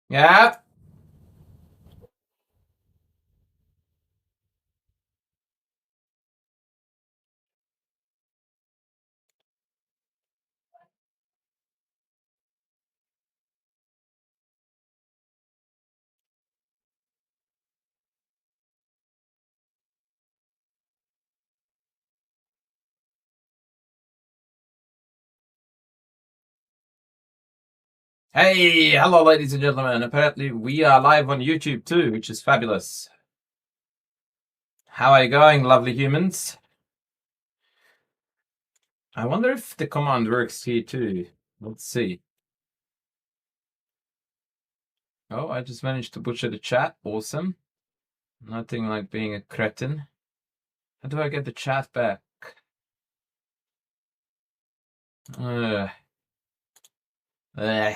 Yeah. Hey, hello, ladies and gentlemen. Apparently, we are live on YouTube too, which is fabulous. How are you going, lovely humans? I wonder if the command works here too. Let's see. Oh, I just managed to butcher the chat. Awesome. Nothing like being a cretin. How do I get the chat back? Uh, uh.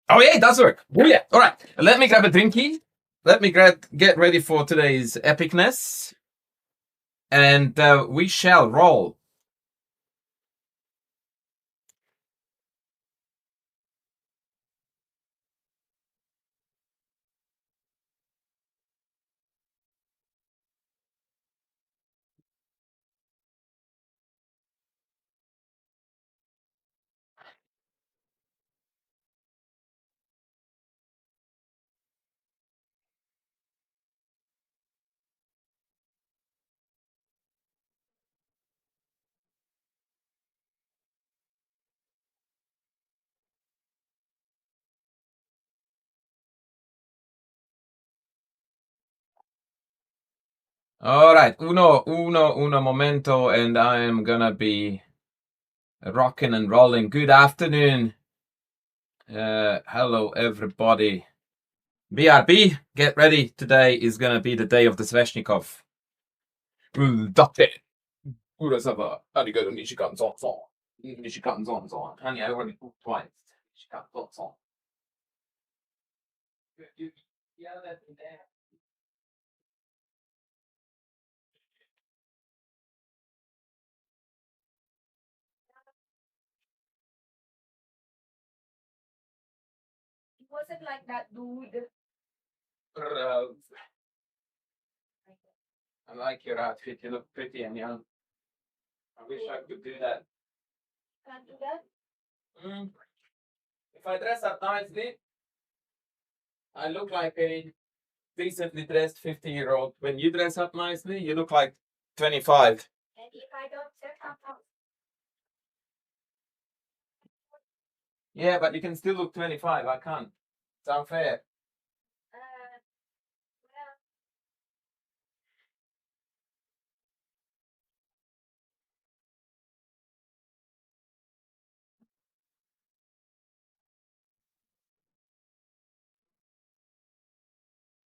Oh yeah, it does work. Oh yeah. All right. Let me grab a drinky. Let me get ready for today's epicness, and we shall roll. All right, uno momento, and I am gonna be rocking and rolling. Good afternoon. Hello, everybody. BRB, get ready. Today is gonna be the day of the Sveshnikov. Date. Urasawa. Arigato Nishikan Zonzon. Nishikan Zonzon. Honey, I already booked twice. Nishikan Zonzon. Yeah, that's there. It wasn't like that, dude. I like your outfit. You look pretty and young. I wish I could do that. Can't do that? If I dress up nicely, I look like a decently dressed 50-year-old. When you dress up nicely, you look like 25. And if I don't dress up, yeah, but you can still look 25. I can't. It's unfair.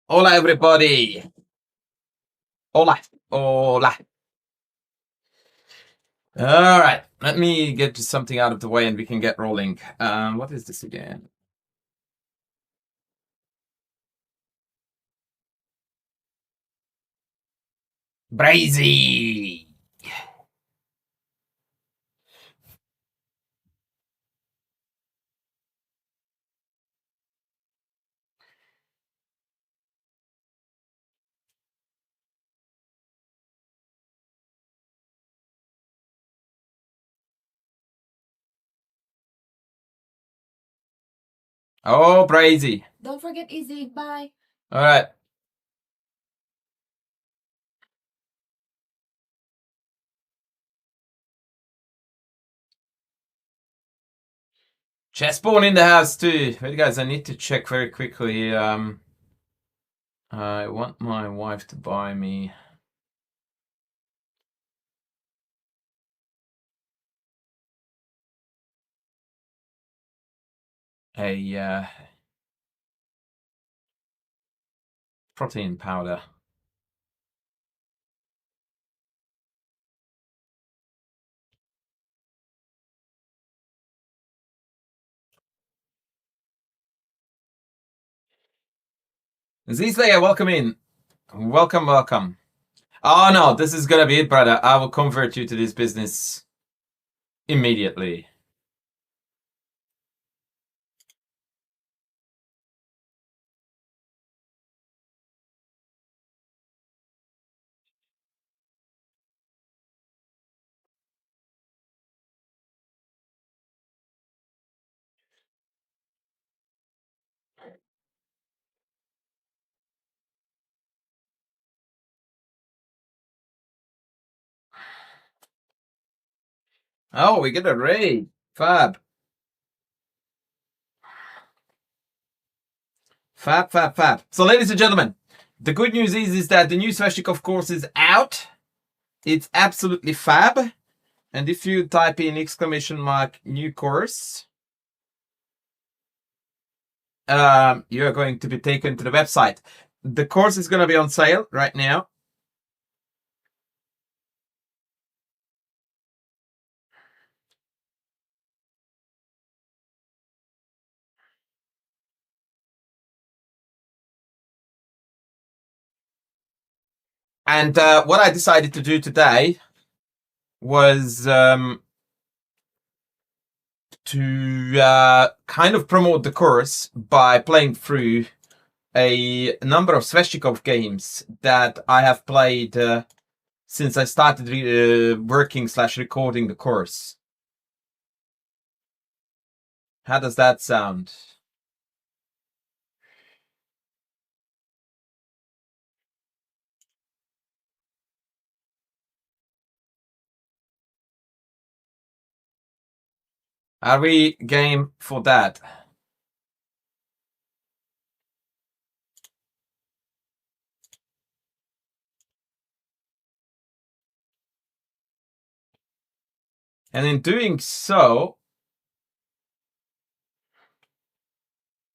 Hola, everybody. Hola. Hola. All right. Let me get to something out of the way and we can get rolling. What is this again? Brazy. Oh, Brazy. Don't forget easy. Bye. All right. Chessborn in the house too. Wait, guys, I need to check very quickly. I want my wife to buy me a protein powder. Zizlea, welcome in. Welcome, welcome. Oh no, this is gonna be it, brother. I will convert you to this business. immediately. Oh, we get a raid. Fab. Fab, fab, fab. So, ladies and gentlemen, the good news is that the new Sveshnikov course is out. It's absolutely fab. And if you type in ! new course, you're going to be taken to the website. The course is going to be on sale right now. And what I decided to do today was to kind of promote the course by playing through a number of Sveshnikov games that I have played since I started working/recording the course. How does that sound? Are we game for that? And in doing so,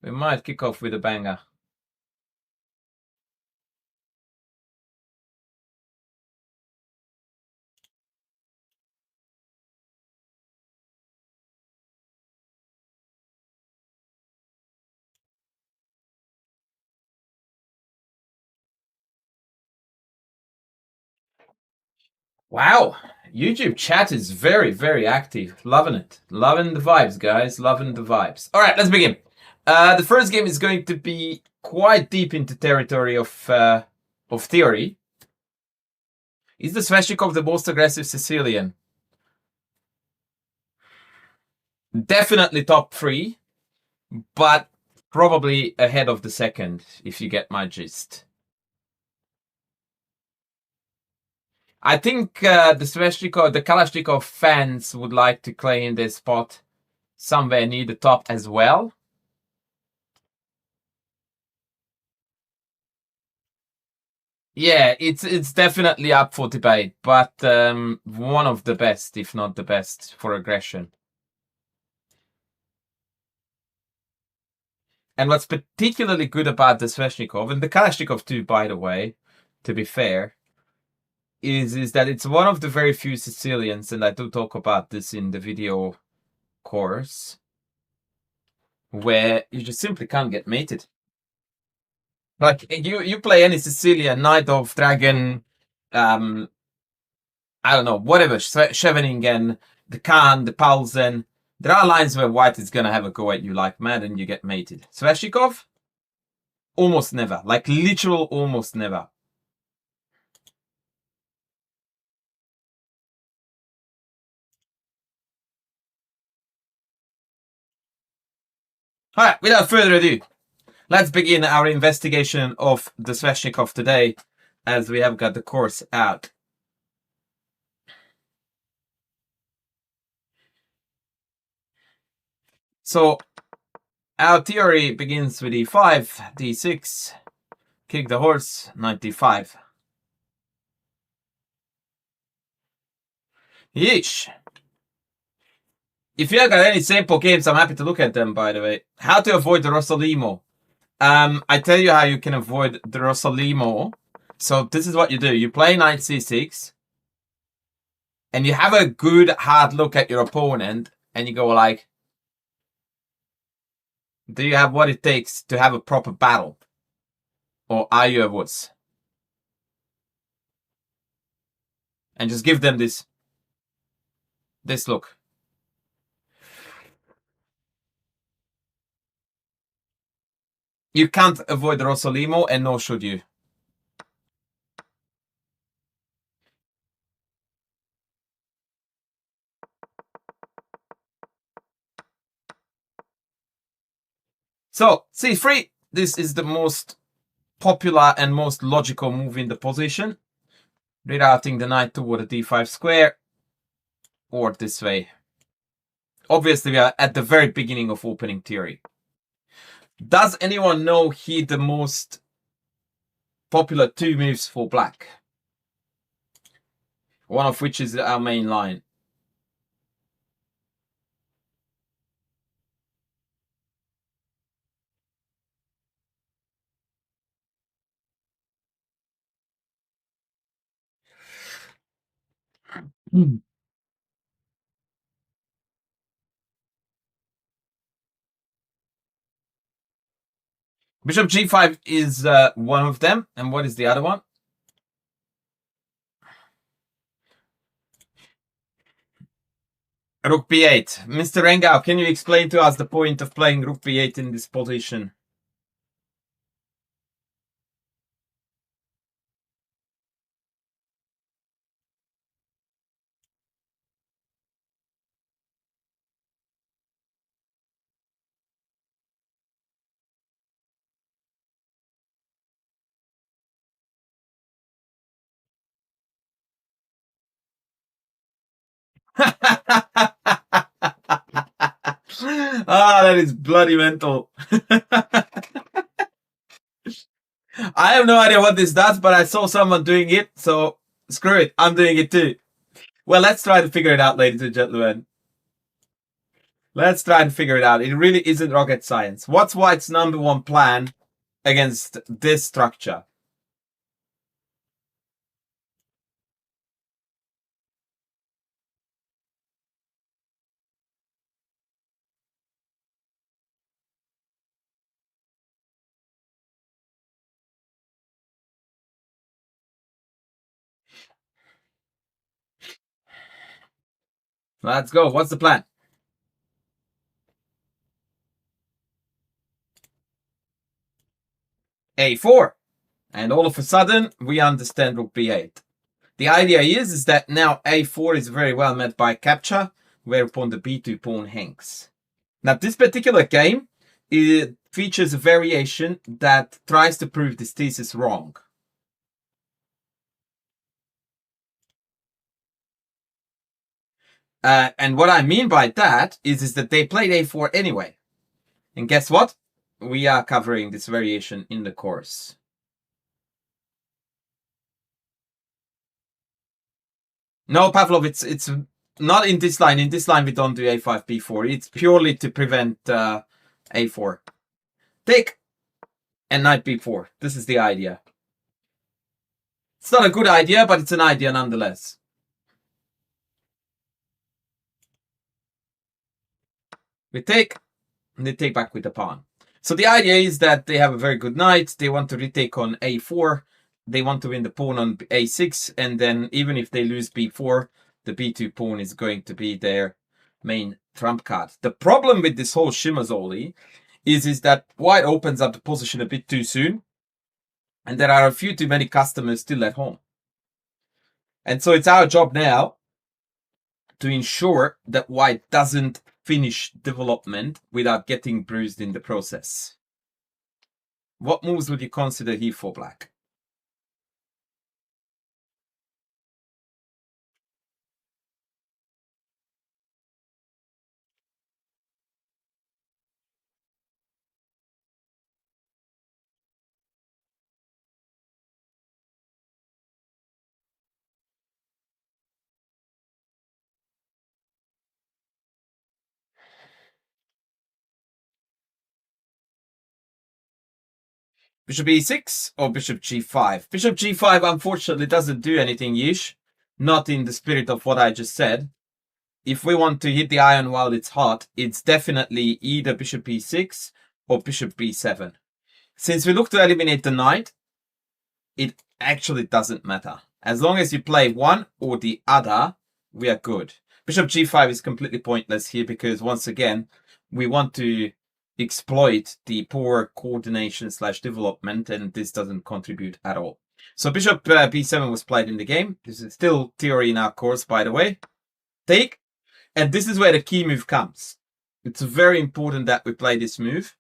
we might kick off with a banger. Wow, YouTube chat is very, very active. Loving it. Loving the vibes, guys. Loving the vibes. All right, let's begin. The first game is going to be quite deep into territory of theory. Is the Sveshnikov the most aggressive Sicilian? Definitely top 3, but probably ahead of the second, if you get my gist. I think the Sveshnikov, the Kalashnikov fans would like to claim their spot somewhere near the top as well. Yeah, it's definitely up for debate, but one of the best, if not the best, for aggression. And what's particularly good about the Sveshnikov, and the Kalashnikov too, by the way, to be fair, is that it's one of the very few Sicilians, and I do talk about this in the video course, where you just simply can't get mated. Like, you play any Sicilian, Knight of Dragon, I don't know, whatever, Scheveningen, the Khan, the Paulsen. There are lines where white is going to have a go at you like mad and you get mated. Sveshnikov? Almost never. Like, literal almost never. Alright, without further ado, let's begin our investigation of the Sveshnikov today, as we have got the course out. So, our theory begins with e5, d6, kick the horse, knight d5. Yeesh. If you have got any sample games, I'm happy to look at them, by the way. How to avoid the Rosalimo. I tell you how you can avoid the Rosalimo. So this is what you do. You play knight c6, and you have a good hard look at your opponent, and you go like, do you have what it takes to have a proper battle? Or are you a wuss? And just give them this look. You can't avoid Rosolimo, and nor should you. So, c3, this is the most popular and most logical move in the position. Rerouting the knight toward the d5 square, or this way. Obviously, we are at the very beginning of opening theory. Does anyone know here the most popular 2 moves for black? One of which is our main line. Bishop g5 is one of them. And what is the other one? Rook b8. Mr. Rengau, can you explain to us the point of playing rook b8 in this position? That is bloody mental. I have no idea what this does, but I saw someone doing it, so screw it. I'm doing it too. Well, let's try to figure it out, ladies and gentlemen. Let's try to figure it out. It really isn't rocket science. What's White's #1 plan against this structure? Let's go. What's the plan? A4. And all of a sudden, we understand rook b8. The idea is that now a4 is very well met by capture, whereupon the b2 pawn hangs. Now, this particular game, it features a variation that tries to prove this thesis wrong. And what I mean by that is that they played a4 anyway. And guess what? We are covering this variation in the course. No, Pavlov, it's not in this line. In this line, we don't do a5, b4. It's purely to prevent a4. Take and knight b4. This is the idea. It's not a good idea, but it's an idea nonetheless. We take, and they take back with the pawn. So the idea is that they have a very good knight. They want to retake on a4. They want to win the pawn on a6. And then even if they lose b4, the b2 pawn is going to be their main trump card. The problem with this whole Shimazoli is that White opens up the position a bit too soon. And there are a few too many customers still at home. And so it's our job now to ensure that White doesn't finish development without getting bruised in the process. What moves would you consider here for black? Bishop e6 or bishop g5? Bishop g5 unfortunately doesn't do anything, Yish. Not in the spirit of what I just said. If we want to hit the iron while it's hot, it's definitely either bishop e6 or bishop b7. Since we look to eliminate the knight, it actually doesn't matter. As long as you play one or the other, we are good. Bishop g5 is completely pointless here because, once again, we want to exploit the poor coordination / development, and this doesn't contribute at all. So bishop b7 was played in the game. This is still theory in our course, by the way. Take, and this is where the key move comes. It's very important that we play this move.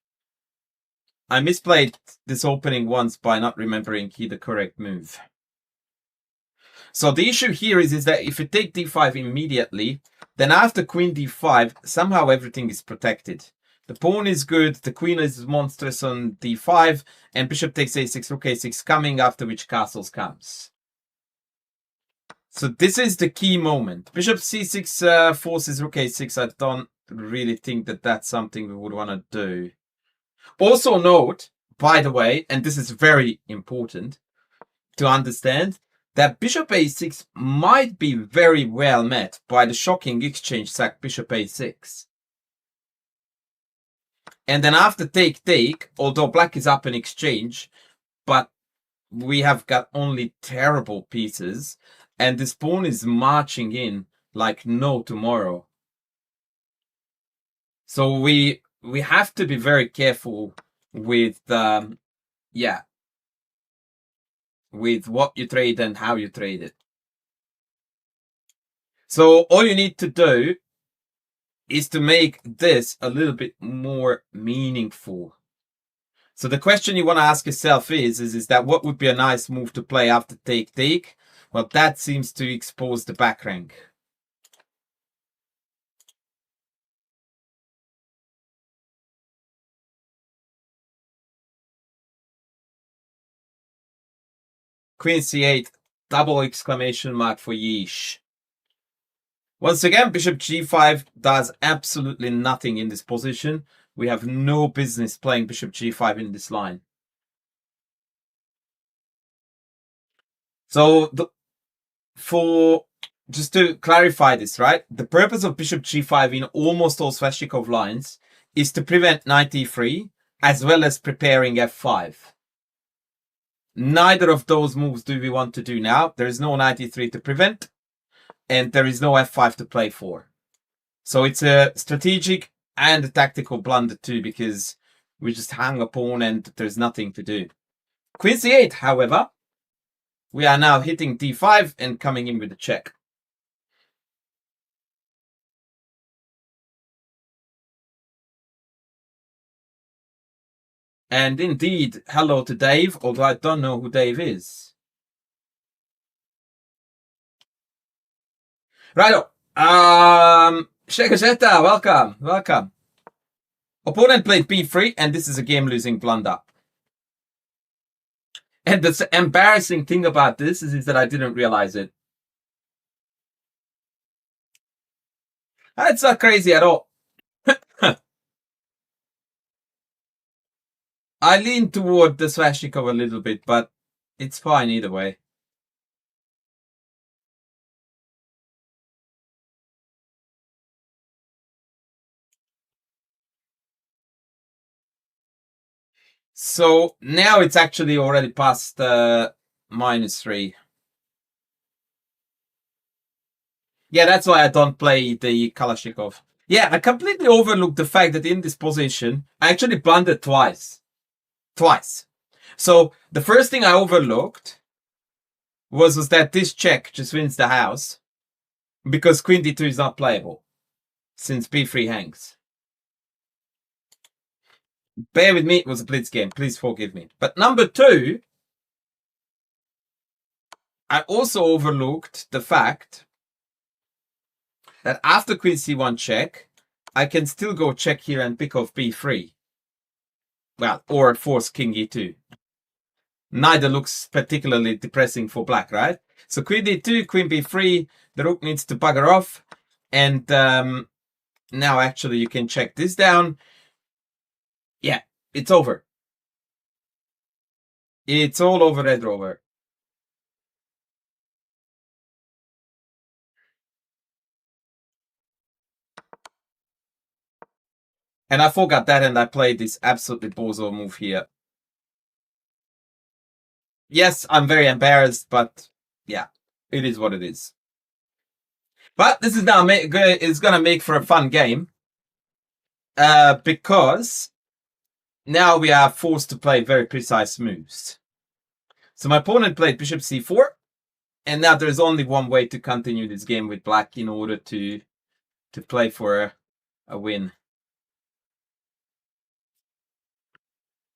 I misplayed this opening once by not remembering the correct move. So the issue here is that if you take d5 immediately, then after queen d5, somehow everything is protected. The pawn is good, the queen is monstrous on d5, and bishop takes a6, rook a6 coming, after which castles comes. So this is the key moment. Bishop c6 forces rook a6. I don't really think that that's something we would want to do. Also note, by the way, and this is very important to understand, that bishop a6 might be very well met by the shocking exchange sack bishop a6. And then after take, although black is up in exchange, but we have got only terrible pieces, and this pawn is marching in like no tomorrow. So we have to be very careful with with what you trade and how you trade it. So all you need to do is to make this a little bit more meaningful. So the question you want to ask yourself is that what would be a nice move to play after take? Well, that seems to expose the back rank. Queen c8, double exclamation mark for yeesh. Once again, bishop g5 does absolutely nothing in this position. We have no business playing bishop g5 in this line. So just to clarify this, right? The purpose of bishop g5 in almost all Sveshnikov lines is to prevent knight e3 as well as preparing f5. Neither of those moves do we want to do now. There is no knight e3 to prevent, and there is no f5 to play for. So it's a strategic and a tactical blunder too, because we just hang a pawn and there's nothing to do. Queen c8, however, we are now hitting d5 and coming in with a check. And indeed, hello to Dave, although I don't know who Dave is. Righto. Shekasheta, welcome. Opponent played b3, and this is a game-losing blunder. And the embarrassing thing about this is that I didn't realize it. It's not crazy at all. I lean toward the Sveshnikov a little bit, but it's fine either way. So now it's actually already past -3. Yeah, that's why I don't play the Kalashnikov. Yeah, I completely overlooked the fact that in this position, I actually blundered twice. So the first thing I overlooked was that this check just wins the house because queen d2 is not playable since b3 hangs. Bear with me, it was a blitz game. Please forgive me. But number two, I also overlooked the fact that after queen c1 check, I can still go check here and pick off b3. Well, or force king e2. Neither looks particularly depressing for black, right? So queen d2, queen b3, the rook needs to bugger off. And now actually you can check this down. Yeah, it's over. It's all over, Red Rover. And I forgot that, and I played this absolutely bozo move here. Yes, I'm very embarrassed, but yeah, it is what it is. But this is now it's gonna make for a fun game, because now we are forced to play very precise moves. So my opponent played bishop c4, and now there's only one way to continue this game with black in order to play for a win.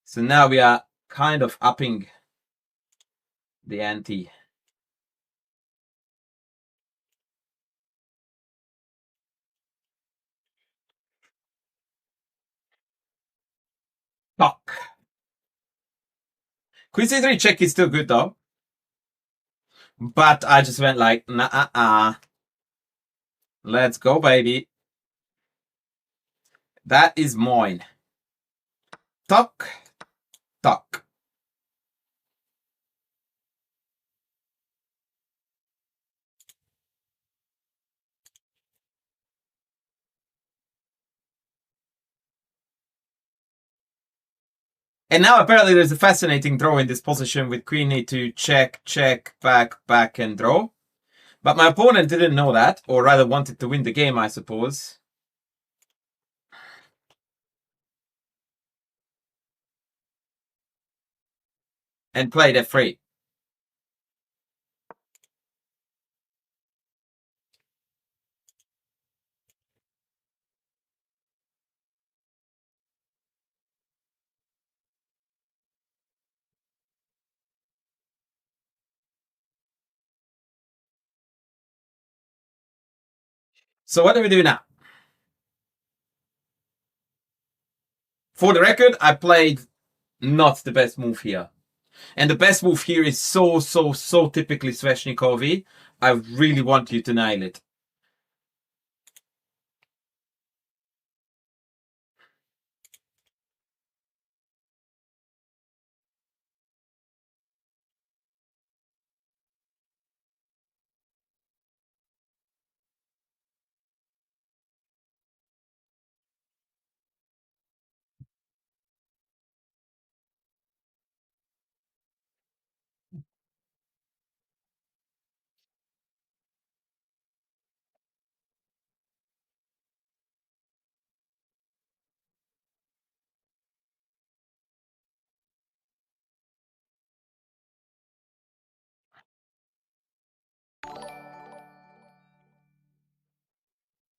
So now we are kind of upping the ante. Fuck. Queen c3 check is still good though. But I just went like, nah. Let's go, baby. That is mine. Tuck. Tuck. And now apparently there's a fascinating draw in this position with queen e2, check, check, back, and draw. But my opponent didn't know that, or rather wanted to win the game, I suppose. And played f3. So what do we do now? For the record, I played not the best move here. And the best move here is so typically Sveshnikov-y. I really want you to nail it.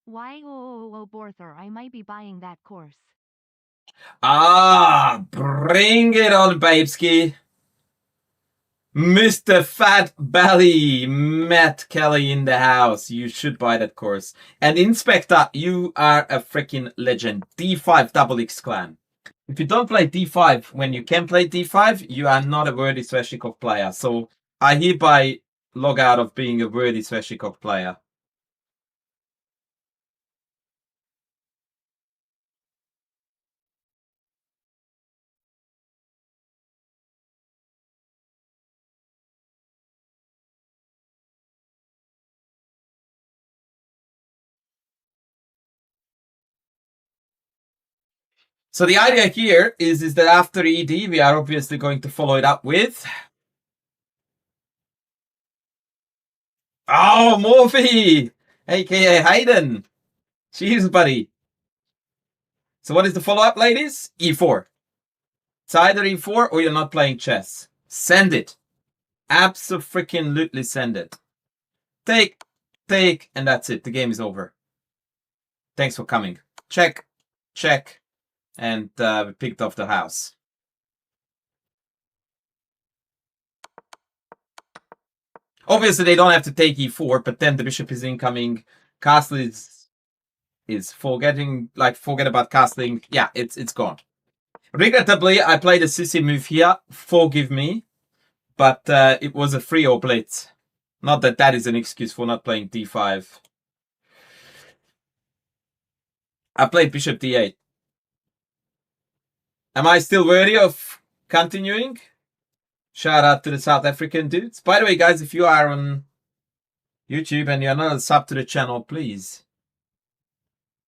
Why Borther? I might be buying that course. Ah, bring it on, babeski. Mr. Fat Belly, Matt Kelly in the house. You should buy that course. And Inspector, you are a freaking legend. D5 double X clan. If you don't play D5 when you can play D5, you are not a worthy Sveshnikov player. So I hereby log out of being a worthy Sveshnikov player. So the idea here is that after ED, we are obviously going to follow it up with... Oh, Morphy! AKA Hayden! Cheers, buddy. So what is the follow-up, ladies? E4. It's either E4 or you're not playing chess. Send it. Abso-freaking-lutely send it. Take, and that's it. The game is over. Thanks for coming. Check, and we picked off the house. Obviously, they don't have to take E4, but then the bishop is incoming. Castle is forget about castling. Yeah, it's gone. Regrettably, I played a sissy move here. Forgive me, but it was a 3-0 blitz. Not that that is an excuse for not playing D5. I played bishop D8. Am I still worthy of continuing? Shout out to the South African dudes. By the way, guys, if you are on YouTube and you're not a sub to the channel, please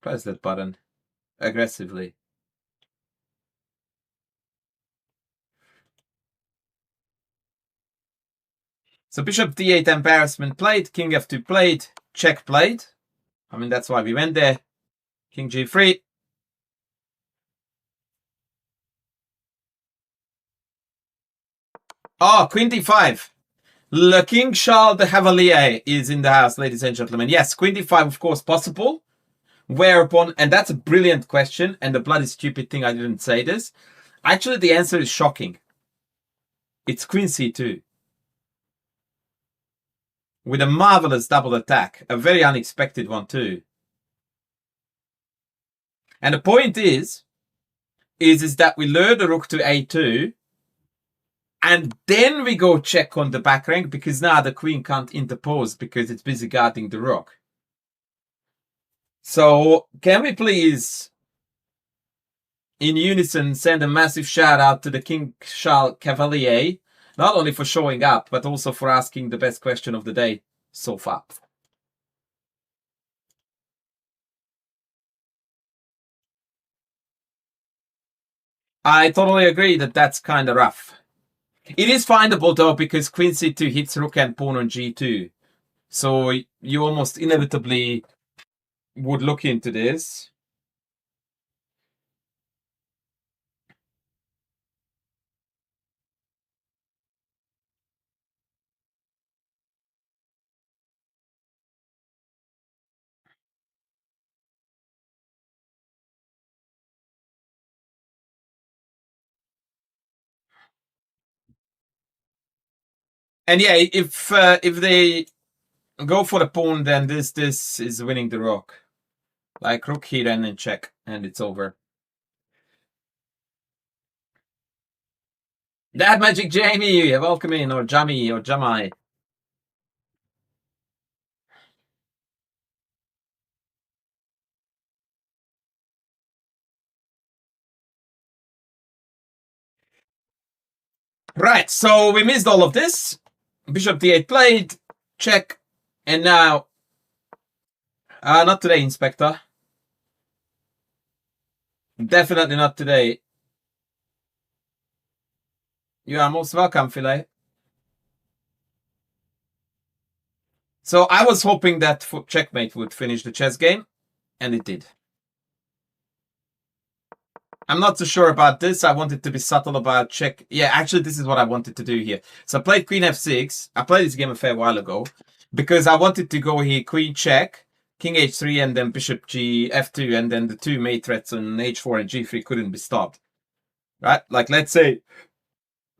press that button aggressively. So bishop D8 embarrassment played, king F2 played, check played. I mean, that's why we went there. King G3. Oh, Queen D5. Le King Charles de Cavalier is in the house, ladies and gentlemen. Yes, Queen D5, of course, possible. Whereupon, and that's a brilliant question, and the bloody stupid thing I didn't say this. Actually, the answer is shocking. It's Queen C2. With a marvelous double attack. A very unexpected one, too. And the point is that we lure the rook to A2, and then we go check on the back rank, because now the queen can't interpose because it's busy guarding the rook. So, can we please, in unison, send a massive shout out to the King Charles Cavalier, not only for showing up, but also for asking the best question of the day so far. I totally agree that that's kind of rough. It is findable though, because Queen C2 hits rook and pawn on G2. So you almost inevitably would look into this. And yeah, if they go for the pawn, then this is winning the rook. Like rook here and then check, and it's over. That Magic Jamie, welcome in, or Jamie, or Jamai. Right, so we missed all of this. Bishop D8 played, check, and now... not today, Inspector. Definitely not today. You are most welcome, Philet. So I was hoping that checkmate would finish the chess game, and it did. I'm not so sure about this. I wanted to be subtle about check. Yeah, actually, this is what I wanted to do here. So I played Queen F6. I played this game a fair while ago because I wanted to go here Queen check, King H3, and then Bishop G F2, and then the two mate threats on H4 and G3 couldn't be stopped. Right? Like, let's say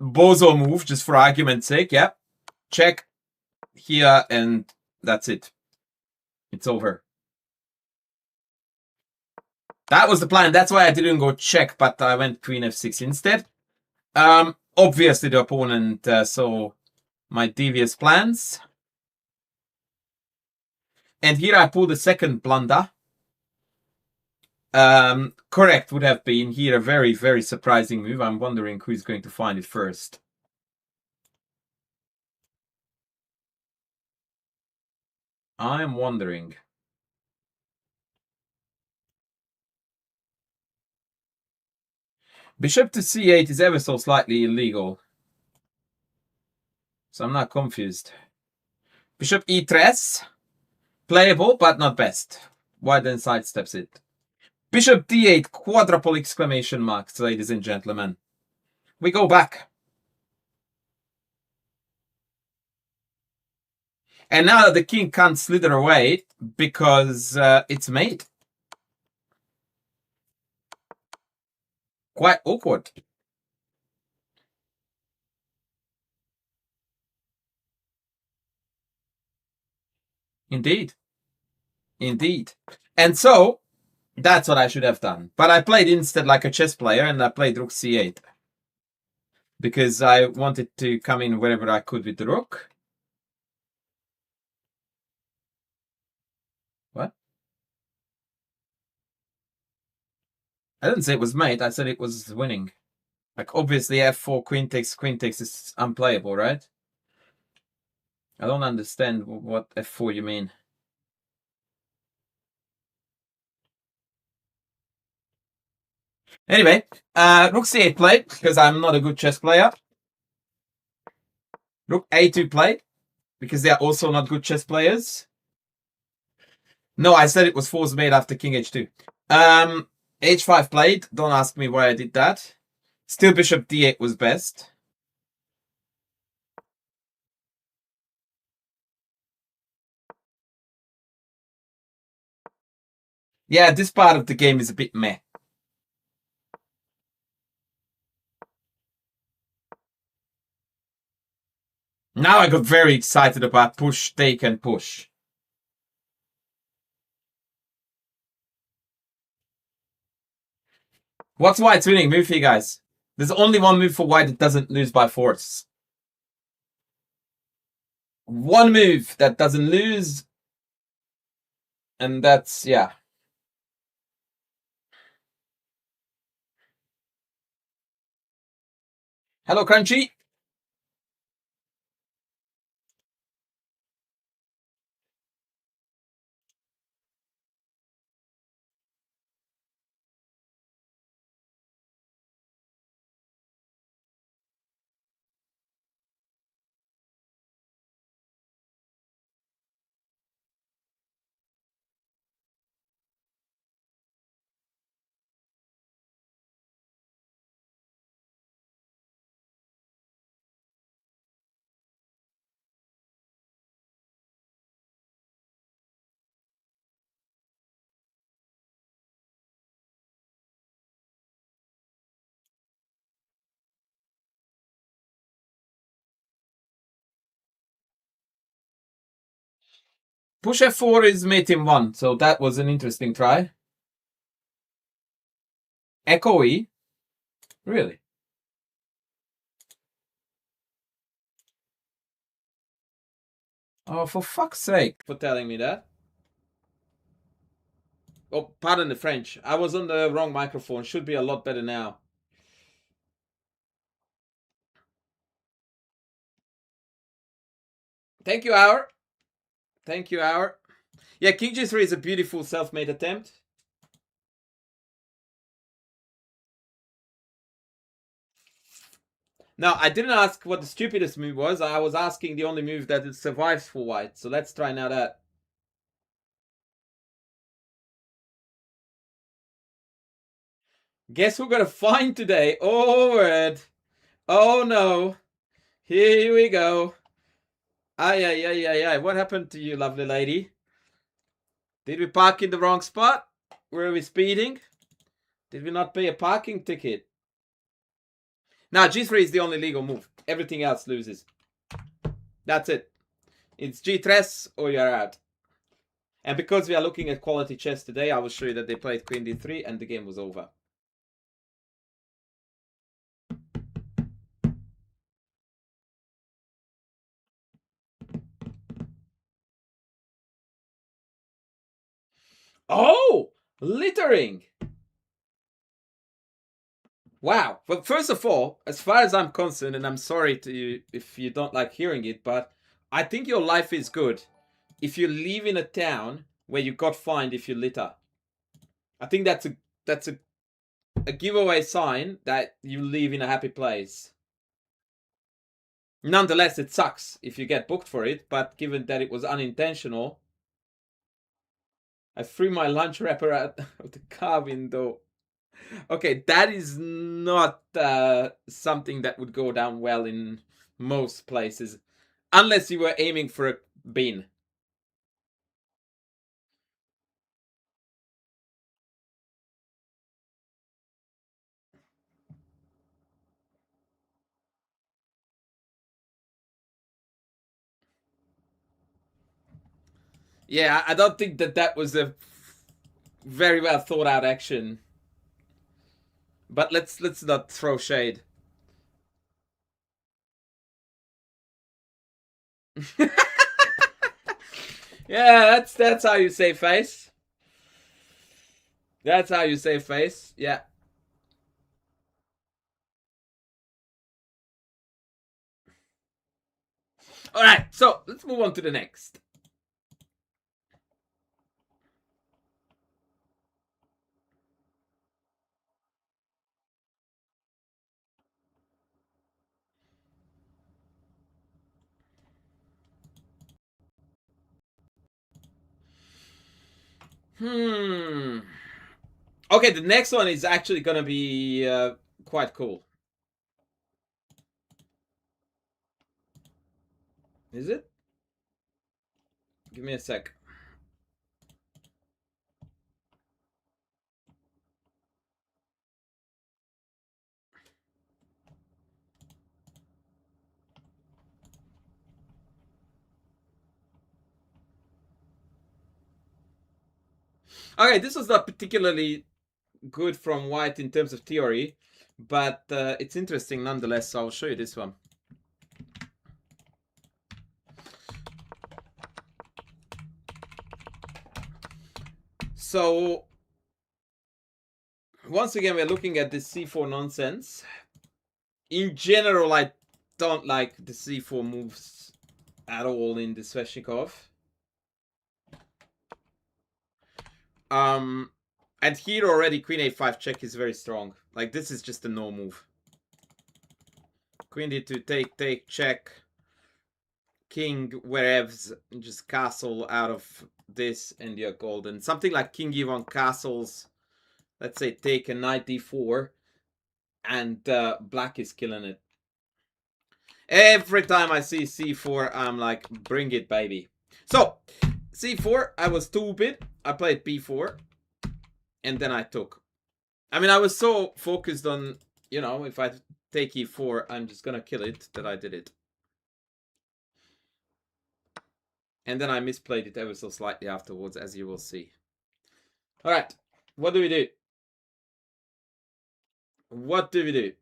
bozo move, just for argument's sake. Yeah, check here, and that's it. It's over. That was the plan. That's why I didn't go check, but I went Queen F6 instead. Obviously, the opponent saw my devious plans. And here I pulled a second blunder. Correct would have been here a very, very surprising move. I'm wondering who's going to find it first. I'm wondering. Bishop to C8 is ever so slightly illegal. So I'm not confused. Bishop E3, playable, but not best. Why then sidesteps it? Bishop D8, quadruple exclamation marks, ladies and gentlemen. We go back. And now the king can't slither away because it's mate. Quite awkward. Indeed. Indeed. And so, that's what I should have done. But I played instead like a chess player, and I played rook c8. Because I wanted to come in wherever I could with the rook. What? I didn't say it was mate, I said it was winning. Like, obviously f4, queen takes is unplayable, right? I don't understand what f4 you mean. Anyway, rook c8 played, because I'm not a good chess player. Rook a2 played, because they are also not good chess players. No, I said it was force made after king h2. H5 played. Don't ask me why I did that. Still bishop d8 was best. Yeah, this part of the game is a bit meh. Now I got very excited about push, take, and push. What's White's winning move for you guys? There's only one move for White that doesn't lose by force. One move that doesn't lose. And that's, yeah. Hello, Crunchy. Push F4 is mate in 1, so that was an interesting try. Echoey? Really? Oh, for fuck's sake, for telling me that. Oh, pardon the French. I was on the wrong microphone. Should be a lot better now. Thank you, Hour. Thank you, Hour. Yeah, King G3 is a beautiful self-made attempt. Now, I didn't ask what the stupidest move was. I was asking the only move that survives for White. So let's try now that. Guess who got a fine today? Oh, word. Oh, no. Here we go. Ay, ay, ay, ay, ay. What happened to you, lovely lady? Did we park in the wrong spot? Were we speeding? Did we not pay a parking ticket? Now, G3 is the only legal move. Everything else loses. That's it. It's G3 or you're out. And because we are looking at quality chess today, I will show you that they played Queen D3 and the game was over. Oh! Littering! Wow. Well, first of all, as far as I'm concerned, and I'm sorry to you if you don't like hearing it, but I think your life is good if you live in a town where you got fined if you litter. I think that's a giveaway sign that you live in a happy place. Nonetheless, it sucks if you get booked for it, but given that it was unintentional, I threw my lunch wrapper out of the car window. Okay, that is not something that would go down well in most places, unless you were aiming for a bin. Yeah, I don't think that was a very well thought out action. But let's not throw shade. Yeah, that's how you save face. That's how you save face. Yeah. All right, so let's move on to the next. Okay, the next one is actually gonna be quite cool. Is it? Give me a sec. Okay, this was not particularly good from white in terms of theory, but it's interesting nonetheless, so I'll show you this one. So, once again, we're looking at this c4 nonsense. In general, I don't like the c4 moves at all in the Sveshnikov. And here already queen a5 check is very strong. Like, this is just a no move. Queen d2, take, check. King wherever, just castle out of this and you're golden. Something like king e1 castles. Let's say take a knight d4 and black is killing it. Every time I see c4, I'm like, bring it, baby. So, c4, I was stupid. I played b4 and then I took. I mean, I was so focused on, you know, if I take e4, I'm just gonna kill it, that I did it. And then I misplayed it ever so slightly afterwards, as you will see. All right, what do we do? What do we do?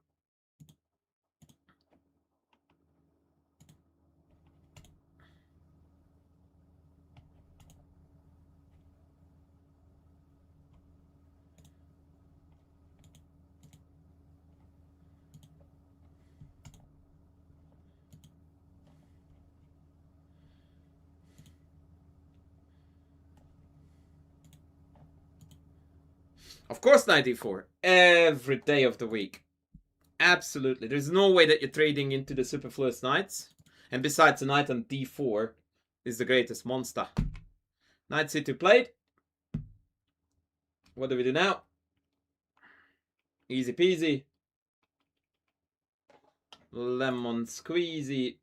Of course, 94. Every day of the week. Absolutely. There's no way that you're trading into the superfluous knights. And besides, a knight on d4 is the greatest monster. Knight c2 played. What do we do now? Easy peasy. Lemon squeezy.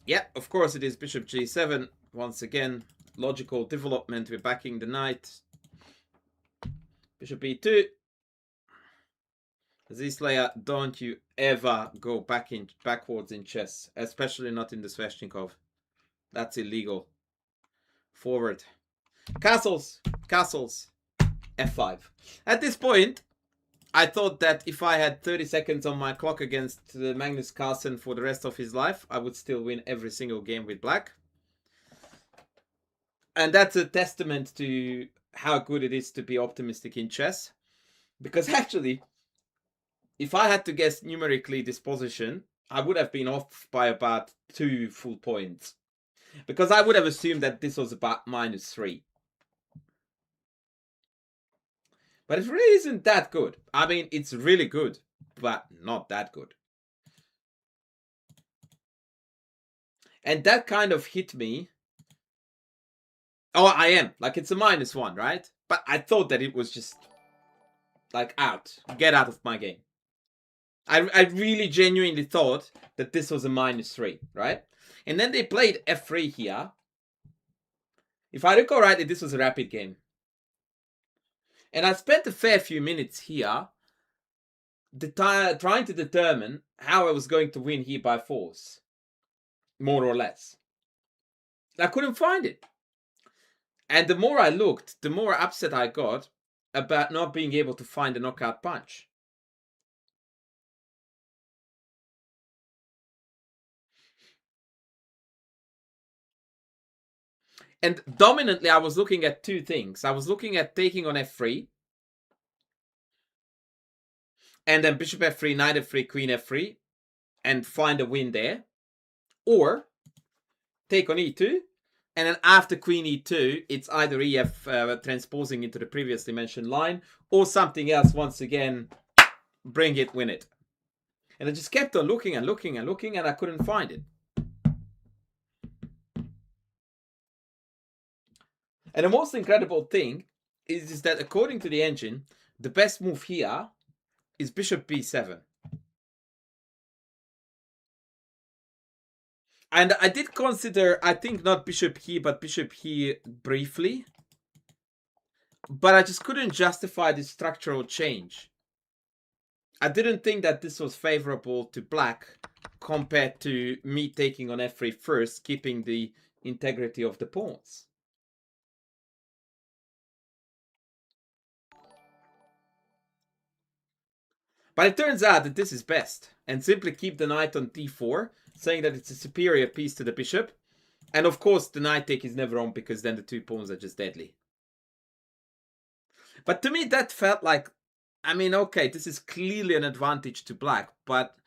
Yeah, of course it is bishop g7. Once again, logical development. We're backing the knight. Bishop e2. Z-Slayer, don't you ever go backwards in chess. Especially not in the Sveshnikov. That's illegal. Forward. Castles. Castles. F5. At this point, I thought that if I had 30 seconds on my clock against Magnus Carlsen for the rest of his life, I would still win every single game with black. And that's a testament to how good it is to be optimistic in chess. Because actually, if I had to guess numerically this position, I would have been off by about 2 full points. Because I would have assumed that this was about -3. But it really isn't that good. I mean, it's really good, but not that good. And that kind of hit me. Oh, I am. Like, it's a -1, right? But I thought that it was just, like, out. Get out of my game. I really genuinely thought that this was a -3, right? And then they played f3 here. If I recall rightly, this was a rapid game. And I spent a fair few minutes here trying to determine how I was going to win here by force. More or less. I couldn't find it. And the more I looked, the more upset I got about not being able to find a knockout punch. And dominantly, I was looking at two things. I was looking at taking on f3. And then bishop f3, knight f3, queen f3. And find a win there. Or take on e2. And then after queen e2, it's either ef transposing into the previously mentioned line. Or something else, once again, bring it, win it. And I just kept on looking and looking and looking. And I couldn't find it. And the most incredible thing is that according to the engine, the best move here is bishop b7. And I did consider, I think not bishop here, but bishop here briefly. But I just couldn't justify this structural change. I didn't think that this was favorable to black compared to me taking on f3 first, keeping the integrity of the pawns. But it turns out that this is best, and simply keep the knight on d4, saying that it's a superior piece to the bishop. And of course, the knight take is never on because then the two pawns are just deadly. But to me, that felt like, I mean, okay, this is clearly an advantage to black, but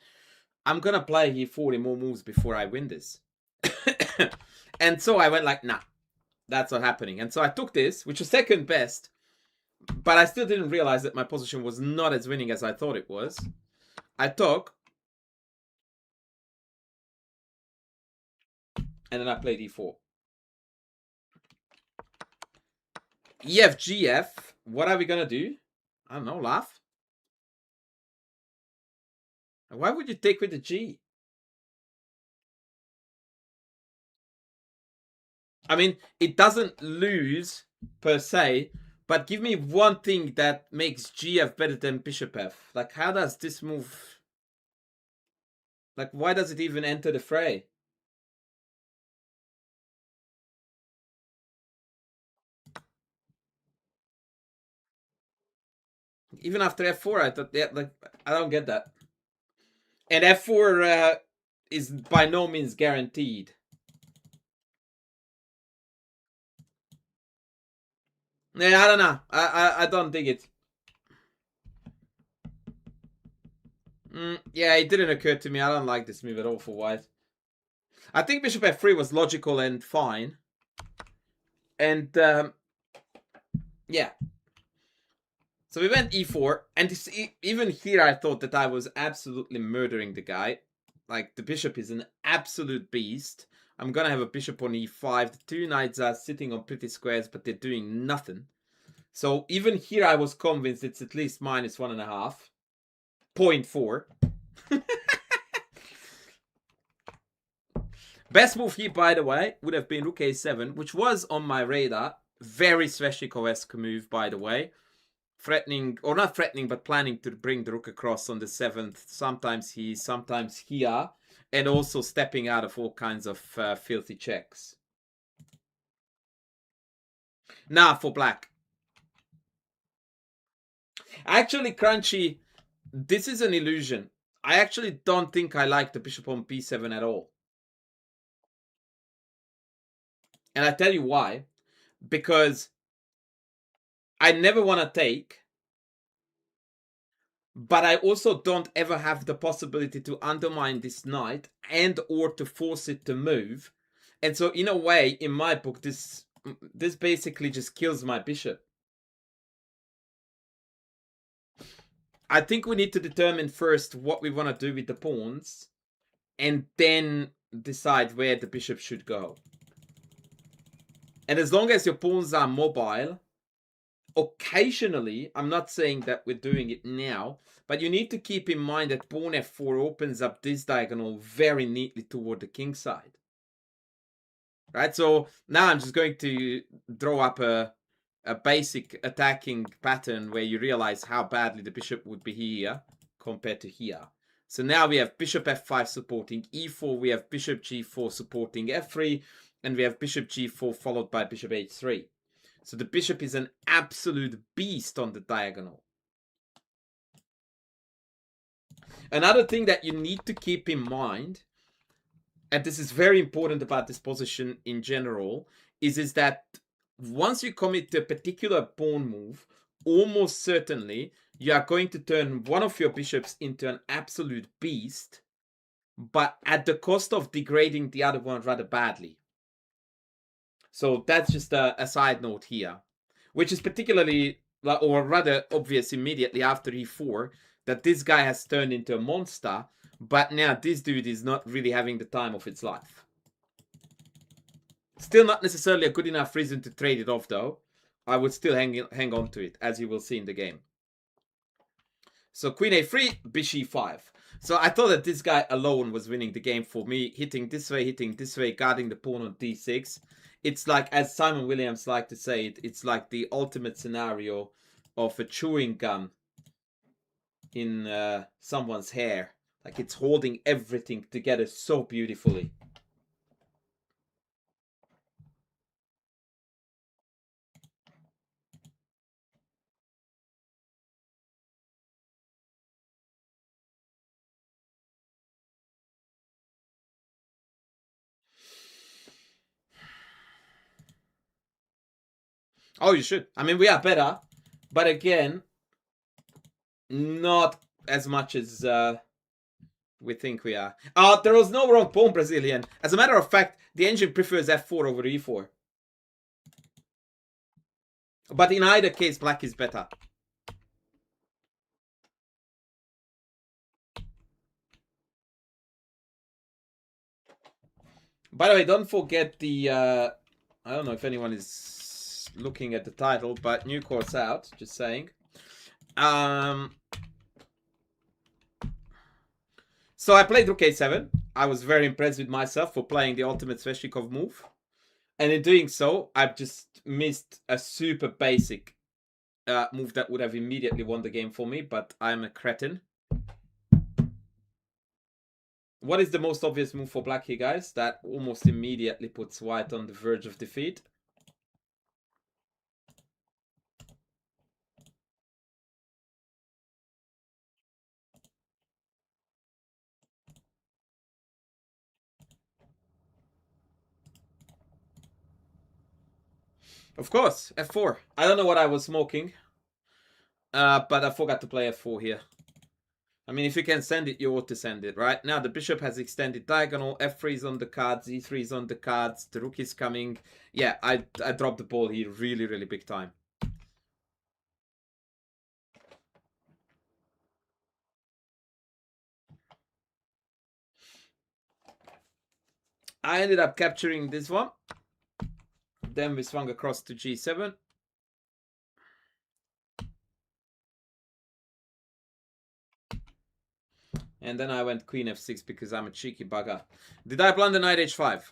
I'm gonna play here 40 more moves before I win this. And so I went like, nah, that's not happening. And so I took this, which was second best, but I still didn't realize that my position was not as winning as I thought it was. I took, and then I played e4. EF, GF, what are we gonna do? I don't know, laugh? Why would you take with the G? I mean, it doesn't lose per se, but give me one thing that makes GF better than bishop F. Like, how does this move... Like, why does it even enter the fray? Even after F4, I thought, yeah, like, I don't get that. And F4 is by no means guaranteed. Yeah, I don't know. I don't dig it. Yeah, it didn't occur to me. I don't like this move at all for white. I think bishop F3 was logical and fine. And, yeah. So we went e4, and this, even here I thought that I was absolutely murdering the guy. Like, the bishop is an absolute beast. I'm gonna have a bishop on e5. The two knights are sitting on pretty squares, but they're doing nothing. So even here I was convinced it's at least minus 1.5. 0.4. Best move here, by the way, would have been rook a7, which was on my radar. Very Sveshnikov-esque move, by the way. Threatening, or not threatening, but planning to bring the rook across on the 7th. Sometimes here, sometimes here. And also stepping out of all kinds of filthy checks. Now for black. Actually, Crunchy, this is an illusion. I actually don't think I like the bishop on b7 at all. And I tell you why. Because I never want to take, but I also don't ever have the possibility to undermine this knight and or to force it to move. And so in a way, in my book, this basically just kills my bishop. I think we need to determine first what we want to do with the pawns and then decide where the bishop should go. And as long as your pawns are mobile, occasionally, I'm not saying that we're doing it now, but you need to keep in mind that pawn f4 opens up this diagonal very neatly toward the king side. Right, so now I'm just going to draw up a basic attacking pattern where you realize how badly the bishop would be here compared to here. So now we have bishop f5 supporting e4, we have bishop g4 supporting f3, and we have bishop g4 followed by bishop h3. So the bishop is an absolute beast on the diagonal. Another thing that you need to keep in mind, and this is very important about this position in general, is that once you commit to a particular pawn move, almost certainly you are going to turn one of your bishops into an absolute beast, but at the cost of degrading the other one rather badly. So that's just a side note here, which is particularly, or rather obvious immediately after e4, that this guy has turned into a monster, but now this dude is not really having the time of its life. Still not necessarily a good enough reason to trade it off, though. I would still hang on to it, as you will see in the game. So queen a3, bishop e5. So I thought that this guy alone was winning the game for me, hitting this way, guarding the pawn on d6. It's like, as Simon Williams liked to say it, it's like the ultimate scenario of a chewing gum in someone's hair. Like, it's holding everything together so beautifully. Oh, you should. I mean, we are better, but again, not as much as we think we are. There was no wrong pawn, Brazilian. As a matter of fact, the engine prefers f4 over e4. But in either case, black is better. By the way, don't forget the... I don't know if anyone is looking at the title, but new course out, just saying. So I played Rook a7. I was very impressed with myself for playing the ultimate Sveshnikov move. And in doing so, I've just missed a super basic move that would have immediately won the game for me, but I'm a cretin. What is the most obvious move for black here, guys? That almost immediately puts white on the verge of defeat. Of course, f4. I don't know what I was smoking, but I forgot to play f4 here. I mean, if you can send it, you ought to send it, right? Now the bishop has extended diagonal, f3 is on the cards, e3 is on the cards, the rook is coming. Yeah, I dropped the ball here really, really big time. I ended up capturing this one. Then we swung across to g7. And then I went queen f6 because I'm a cheeky bugger. Did I blunder knight h5?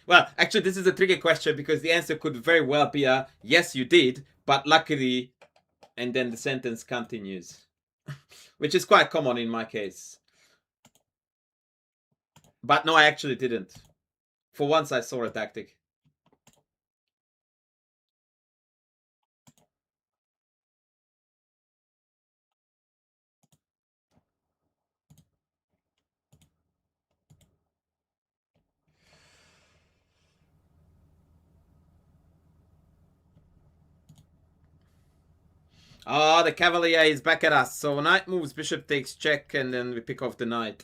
Well, actually, this is a tricky question because the answer could very well be a yes, you did, but luckily, and then the sentence continues, which is quite common in my case. But no, I actually didn't. For once, I saw a tactic. Oh, the cavalier is back at us. So knight moves, bishop takes check, and then we pick off the knight.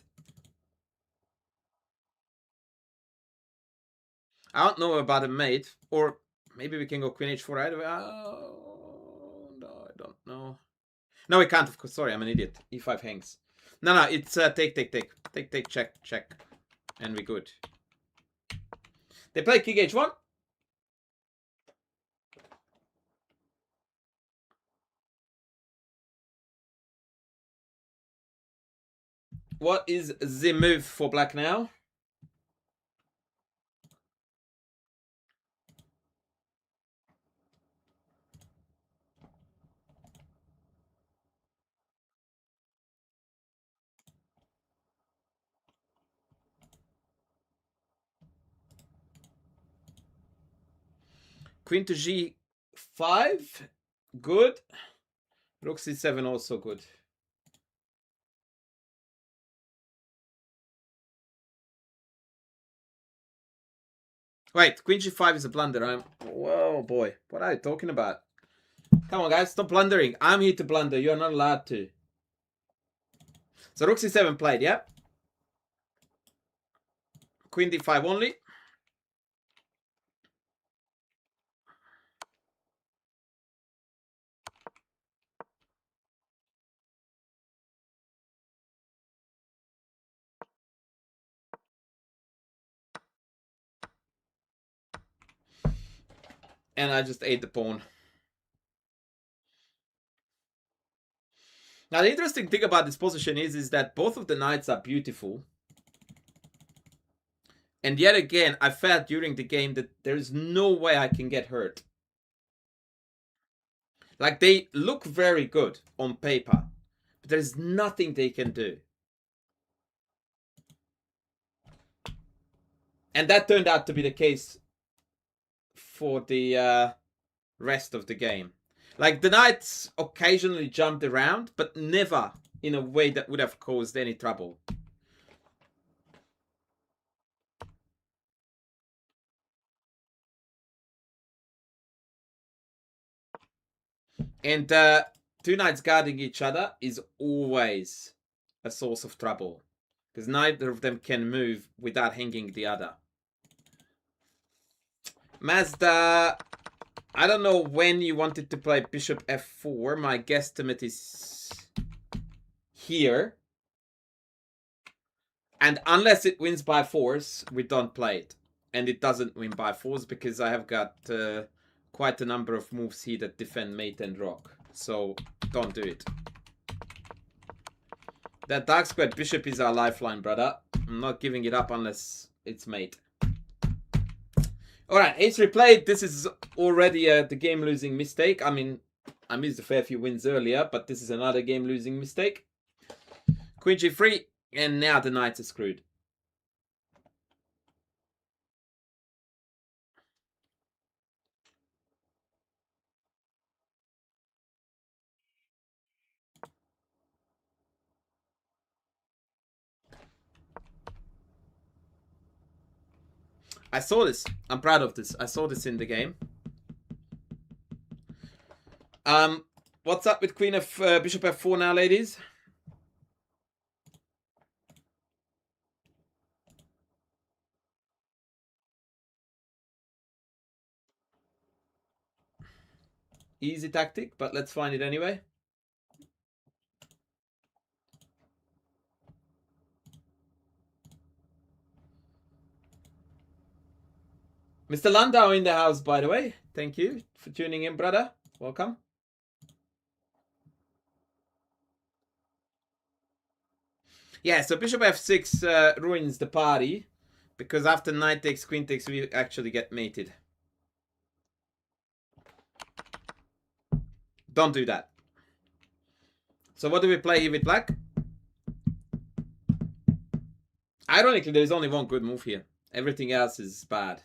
I don't know about a mate, or maybe we can go queen h4 right away. Oh, no, I don't know. No, we can't, of course. Sorry, I'm an idiot. e5 hangs. No, it's take, check, and we good. They play king h1. What is the move for black now? Queen to g5, good. Rook c7 also good. Wait, queen g5 is a blunder. Whoa, boy. What are you talking about? Come on, guys. Stop blundering. I'm here to blunder. You're not allowed to. So rook c7 played, yeah? Queen d5 only. And I just ate the pawn. Now, the interesting thing about this position is that both of the knights are beautiful. And yet again, I felt during the game that there's no way I can get hurt. Like, they look very good on paper, but there's nothing they can do. And that turned out to be the case for the rest of the game. Like, the knights occasionally jumped around, but never in a way that would have caused any trouble. And two knights guarding each other is always a source of trouble, because neither of them can move without hanging the other. Mazda, I don't know when you wanted to play bishop f4. My guesstimate is here. And unless it wins by force, we don't play it. And it doesn't win by force because I have got quite a number of moves here that defend mate and rock. So don't do it. That dark squared bishop is our lifeline, brother. I'm not giving it up unless it's mate. Alright, ace-3 played. This is already the game-losing mistake. I mean, I missed a fair few wins earlier, but this is another game-losing mistake. Queen g3, and now the knights are screwed. I saw this. I'm proud of this. I saw this in the game. What's up with Queen of Bishop f4 now, ladies? Easy tactic, but let's find it anyway. Mr. Landau in the house, by the way. Thank you for tuning in, brother. Welcome. Yeah, so bishop f6 ruins the party, because after knight takes, queen takes, we actually get mated. Don't do that. So what do we play here with black? Ironically, there's only one good move here. Everything else is bad.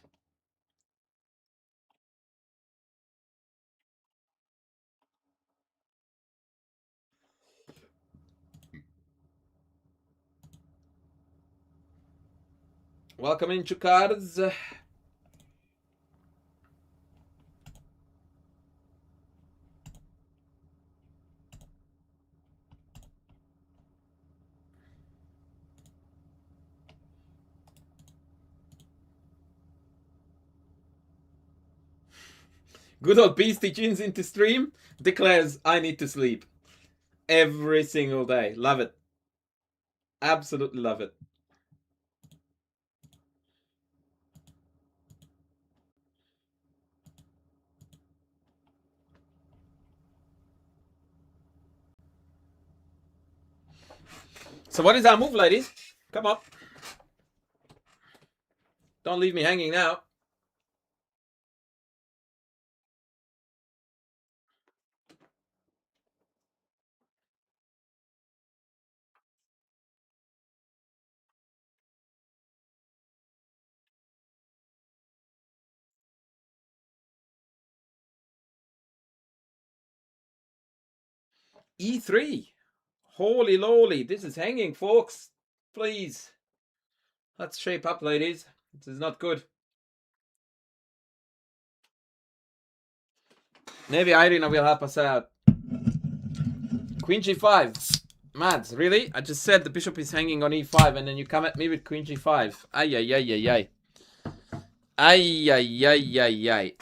Welcome into cards. Good old Beastie tunes into stream, declares I need to sleep. Every single day. Love it. Absolutely love it. So what is our move, ladies? Come on. Don't leave me hanging now. E3. Holy lolly. This is hanging, folks. Please. Let's shape up, ladies. This is not good. Maybe Irina will help us out. Queen g5. Mads, really? I just said the bishop is hanging on e5 and then you come at me with queen g5. Ay, ay, ay, ay, ay. Ay, ay, ay, ay, ay.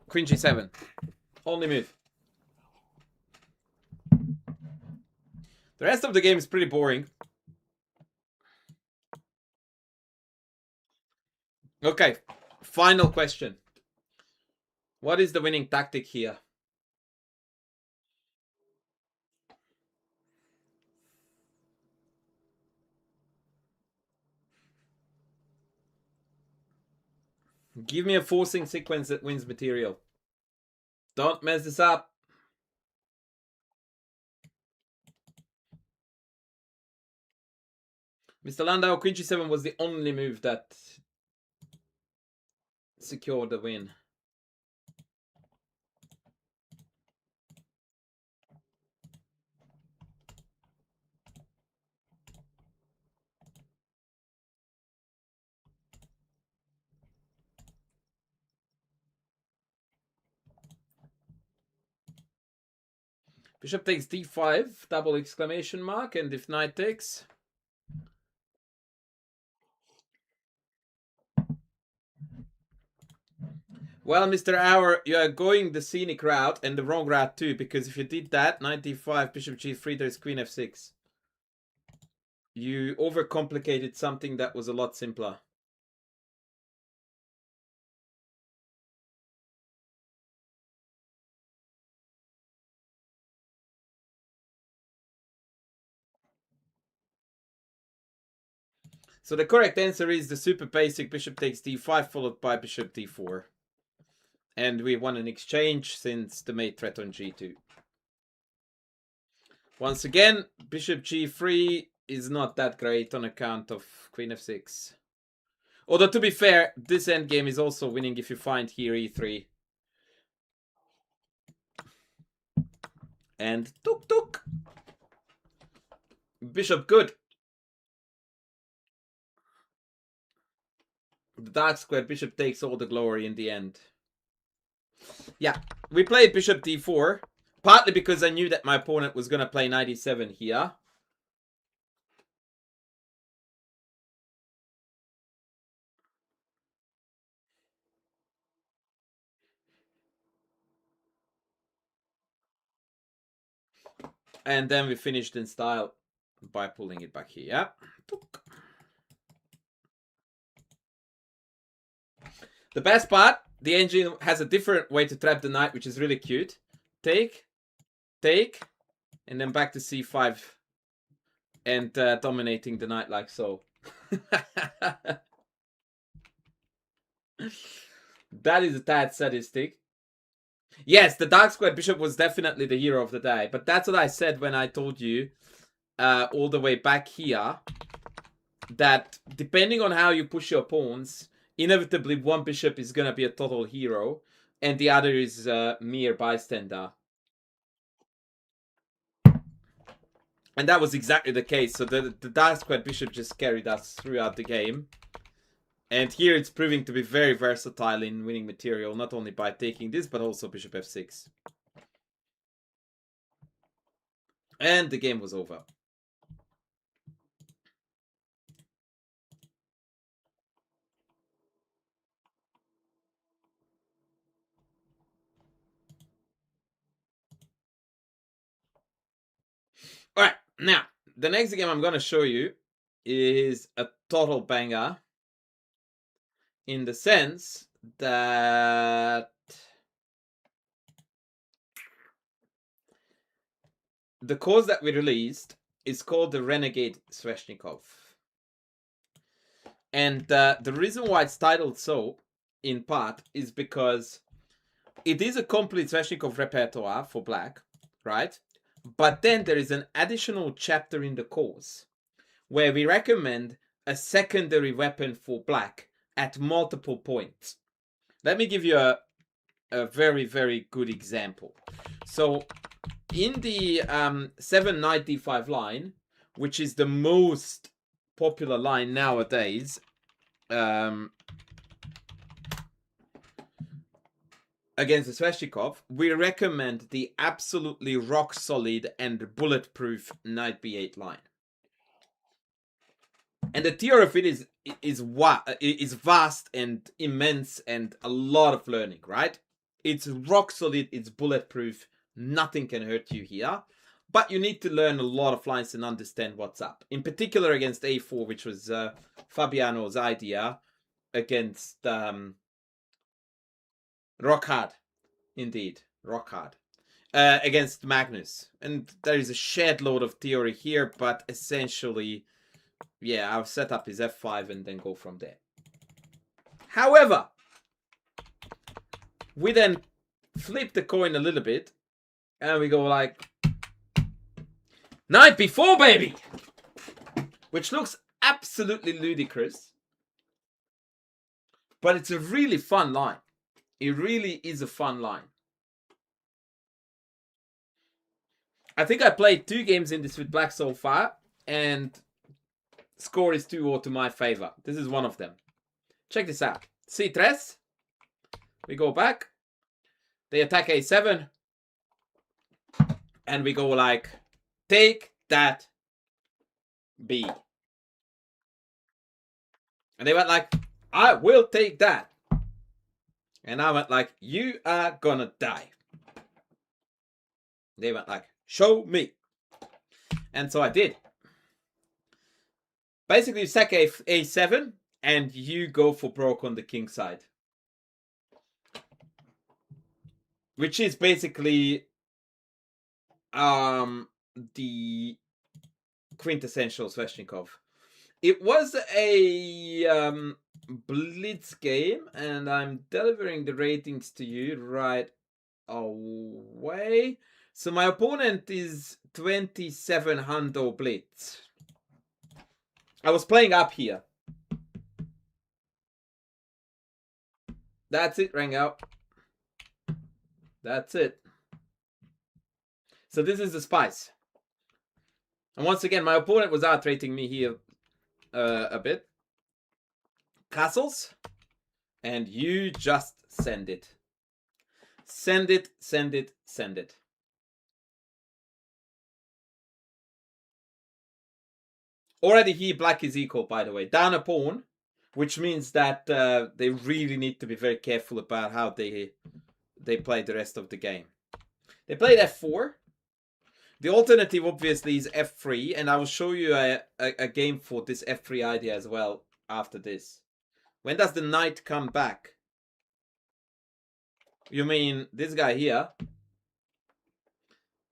Queen g7. Only move. The rest of the game is pretty boring. Okay, final question. What is the winning tactic here? Give me a forcing sequence that wins material. Don't mess this up. Mr. Landau, Queen G7 was the only move that secured the win. Bishop takes d5, double exclamation mark, and if knight takes... Well, Mr. Auer, you are going the scenic route and the wrong route too, because if you did that, knight d5, bishop g3, there's queen f6. You overcomplicated something that was a lot simpler. So the correct answer is the super basic bishop takes d5 followed by bishop d4. And we won an exchange since the mate threat on g2. Once again, bishop g3 is not that great on account of queen f6. Although to be fair, this endgame is also winning if you find here e3. And tuk tuk. Bishop good. The dark squared bishop takes all the glory in the end. Yeah, we played bishop d4. Partly because I knew that my opponent was going to play knight e7 here. And then we finished in style by pulling it back here. The best part, the engine has a different way to trap the knight, which is really cute. Take, take, and then back to c5. And dominating the knight like so. That is a tad sadistic. Yes, the dark squared bishop was definitely the hero of the day. But that's what I said when I told you all the way back here. That depending on how you push your pawns, inevitably one bishop is going to be a total hero. And the other is a mere bystander. And that was exactly the case. So the dark squared bishop just carried us throughout the game. And here it's proving to be very versatile in winning material, not only by taking this, but also bishop f6. And the game was over. Alright, now, the next game I'm going to show you is a total banger. In the sense that the course that we released is called the Renegade Sveshnikov. And the reason why it's titled so, in part, is because it is a complete Sveshnikov repertoire for black, right? But then there is an additional chapter in the course where we recommend a secondary weapon for black at multiple points. Let me give you a very, very good example. So in the 7 knight d5 line, which is the most popular line nowadays, against the Sveshnikov, we recommend the absolutely rock solid and bulletproof knight b8 line. And the tier of it is vast and immense and a lot of learning, right? It's rock solid, it's bulletproof, nothing can hurt you here. But you need to learn a lot of lines and understand what's up. In particular against a4, which was Fabiano's idea against rock hard. Indeed, rock hard. Against Magnus. And there is a shed load of theory here, but essentially, yeah, our setup is f5 and then go from there. However, we then flip the coin a little bit and we go like knight b4, baby! Which looks absolutely ludicrous, but it's a really fun line. It really is a fun line. I think I played 2 games in this with black so far, and score is 2-0 to my favor. This is one of them. Check this out. C3. We go back. They attack a7. And we go like, take that b. And they went like, I will take that. And I went like, you are gonna die. They went like, show me. And so I did. Basically, you sack a7 and you go for broke on the king side. Which is basically the quintessential Sveshnikov. It was a blitz game, and I'm delivering the ratings to you right away. So my opponent is 2700 blitz. I was playing up here. That's it, rang out. That's it. So this is the spice. And once again, my opponent was outrating me here a bit. Castles. And you just send it. Send it, send it, send it. Already here, black is equal, by the way. Down a pawn, which means that they really need to be very careful about how they play the rest of the game. They played f4. The alternative, obviously, is f3, and I will show you a game for this f3 idea as well after this. When does the knight come back? You mean this guy here?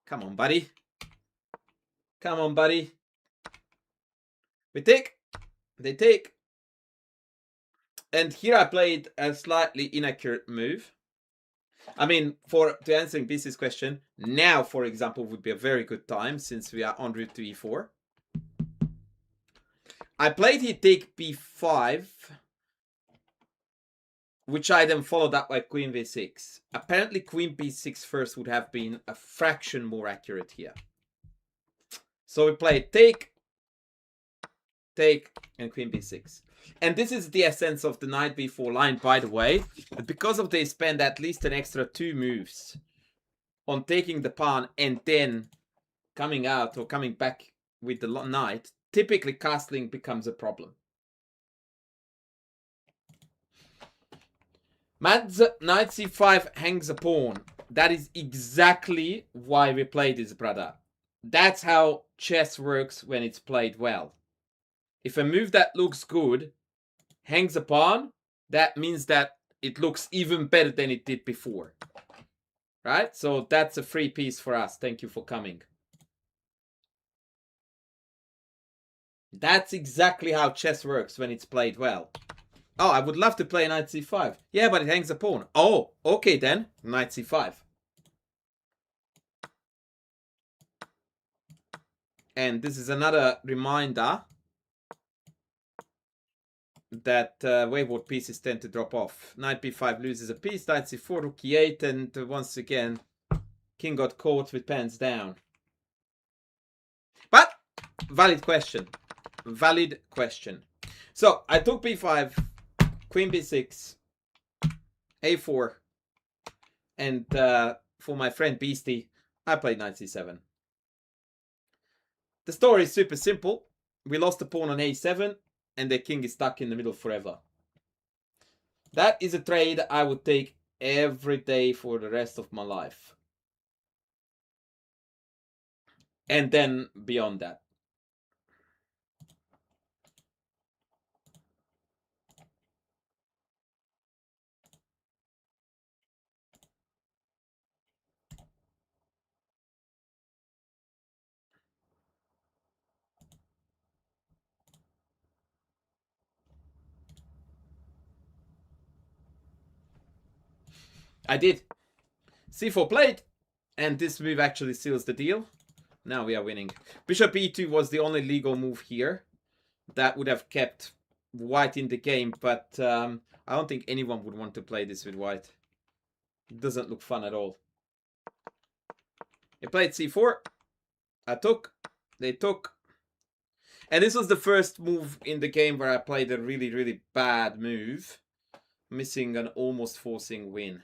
Come on, buddy. Come on, buddy. We take. They take. And here I played a slightly inaccurate move. I mean, to answering BC's question, now, for example, would be a very good time since we are en route to e4. I played here take b5, which I then followed up by queen v6. Apparently, queen b6 first would have been a fraction more accurate here. So we played take, and queen b6. And this is the essence of the knight b4 line, by the way. But because of they spend at least an extra 2 moves on taking the pawn and then coming out or coming back with the knight, typically castling becomes a problem. Mads, knight c5 hangs a pawn. That is exactly why we play this, brother. That's how chess works when it's played well. If a move that looks good hangs a pawn, that means that it looks even better than it did before. Right? So that's a free piece for us. Thank you for coming. That's exactly how chess works when it's played well. Oh, I would love to play knight c5. Yeah, but it hangs a pawn. Oh, okay then. Knight c5. And this is another reminder that wayward pieces tend to drop off. Knight b5 loses a piece. Knight c4, rook e8. And once again, king got caught with pens down. But, valid question. Valid question. So, I took b5, queen b6, a4, and for my friend Beastie, I played knight c7. The story is super simple. We lost the pawn on a7, and the king is stuck in the middle forever. That is a trade I would take every day for the rest of my life. And then beyond that. I did. C4 played, and this move actually seals the deal. Now we are winning. Bishop e2 was the only legal move here. That would have kept white in the game, but I don't think anyone would want to play this with white. It doesn't look fun at all. They played c4. I took. They took. And this was the first move in the game where I played a really, really bad move. Missing an almost forcing win.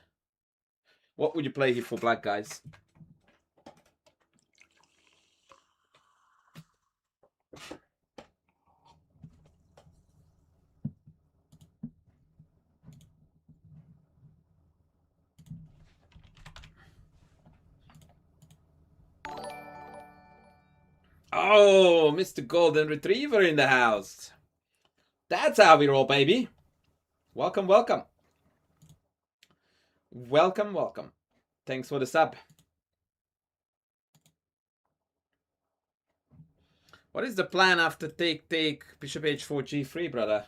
What would you play here for black, guys? Oh, Mr. Golden Retriever in the house. That's how we roll, baby. Welcome, welcome. Welcome, welcome. Thanks for the sub. What is the plan after take, bishop h4, g3, brother?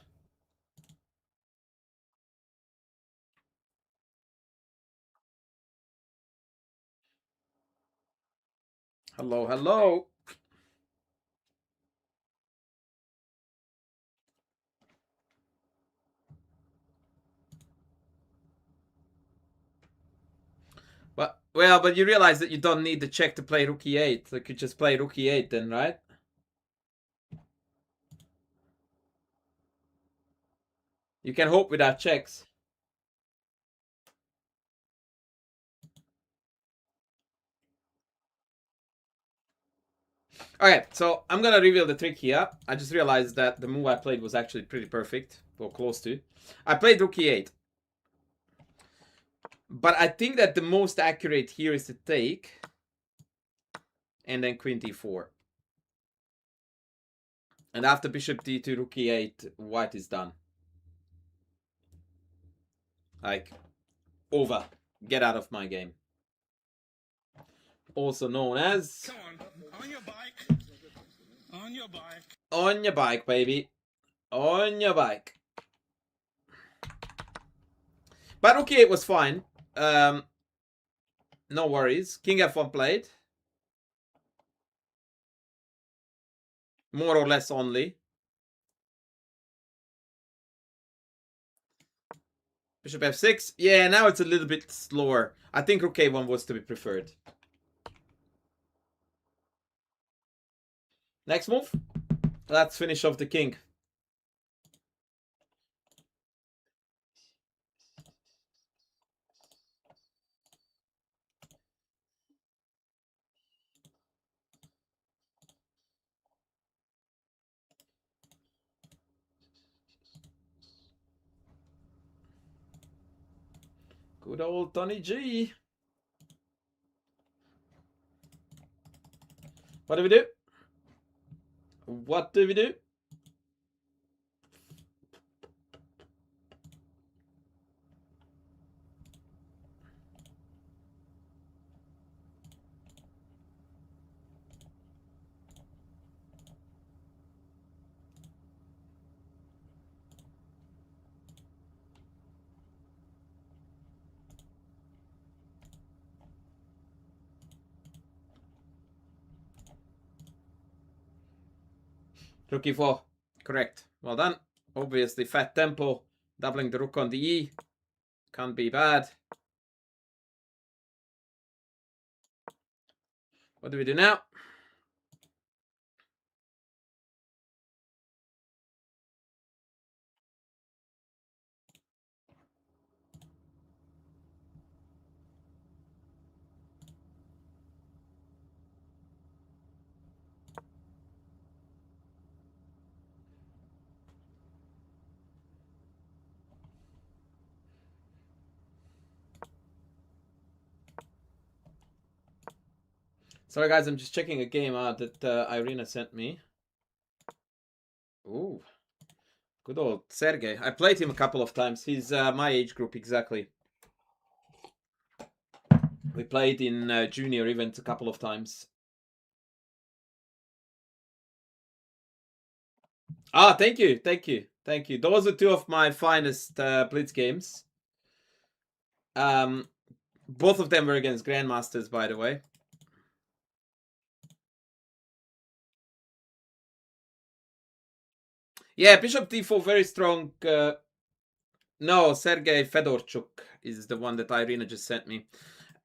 Hello, hello. But you realize that you don't need the check to play rook e8. You could just play rook e8 then, right? You can hope without checks. Okay, so I'm gonna reveal the trick here. I just realized that the move I played was actually pretty perfect, or close to. I played rook e8. But I think that the most accurate here is to take. And then queen d4. And after bishop d2, rook e8, white is done. Like, over. Get out of my game. Also known as... Come on your bike. On your bike. On your bike, baby. On your bike. But rook e8 was fine. No worries. King f1 played. More or less only. Bishop f6. Yeah, now it's a little bit slower. I think rook a1 was to be preferred. Next move. Let's finish off the king. Good old Tony G. What do we do? What do we do? Rook e4. Correct. Well done. Obviously, fat tempo. Doubling the rook on the e. Can't be bad. What do we do now? Sorry, guys. I'm just checking a game out that Irina sent me. Ooh. Good old Sergey. I played him a couple of times. He's my age group exactly. We played in junior events a couple of times. Ah, thank you, thank you, thank you. Those are two of my finest Blitz games. Both of them were against grandmasters, by the way. Yeah, bishop d4, very strong. No, Sergei Fedorchuk is the one that Irina just sent me.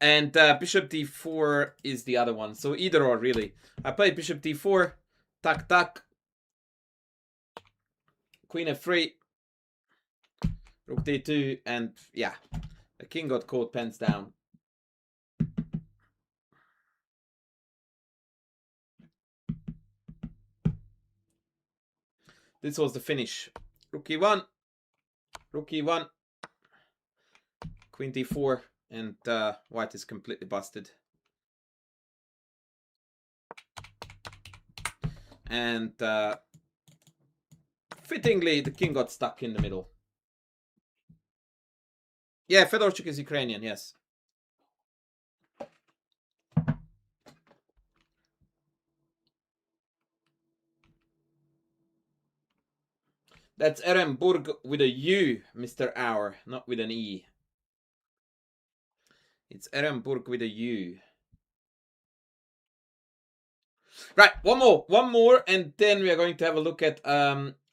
And bishop d4 is the other one. So either or, really. I played bishop d4, tuck, tuck. Queen f3. Rook d2, and yeah. The king got caught, pens down. This was the finish. Rook e1. Rook e1. Queen d4. And white is completely busted. And fittingly, the king got stuck in the middle. Yeah, Fedorchuk is Ukrainian, yes. That's Ehrenburg with a U, Mr. Hour, not with an E. It's Ehrenburg with a U. Right, one more, and then we are going to have a look at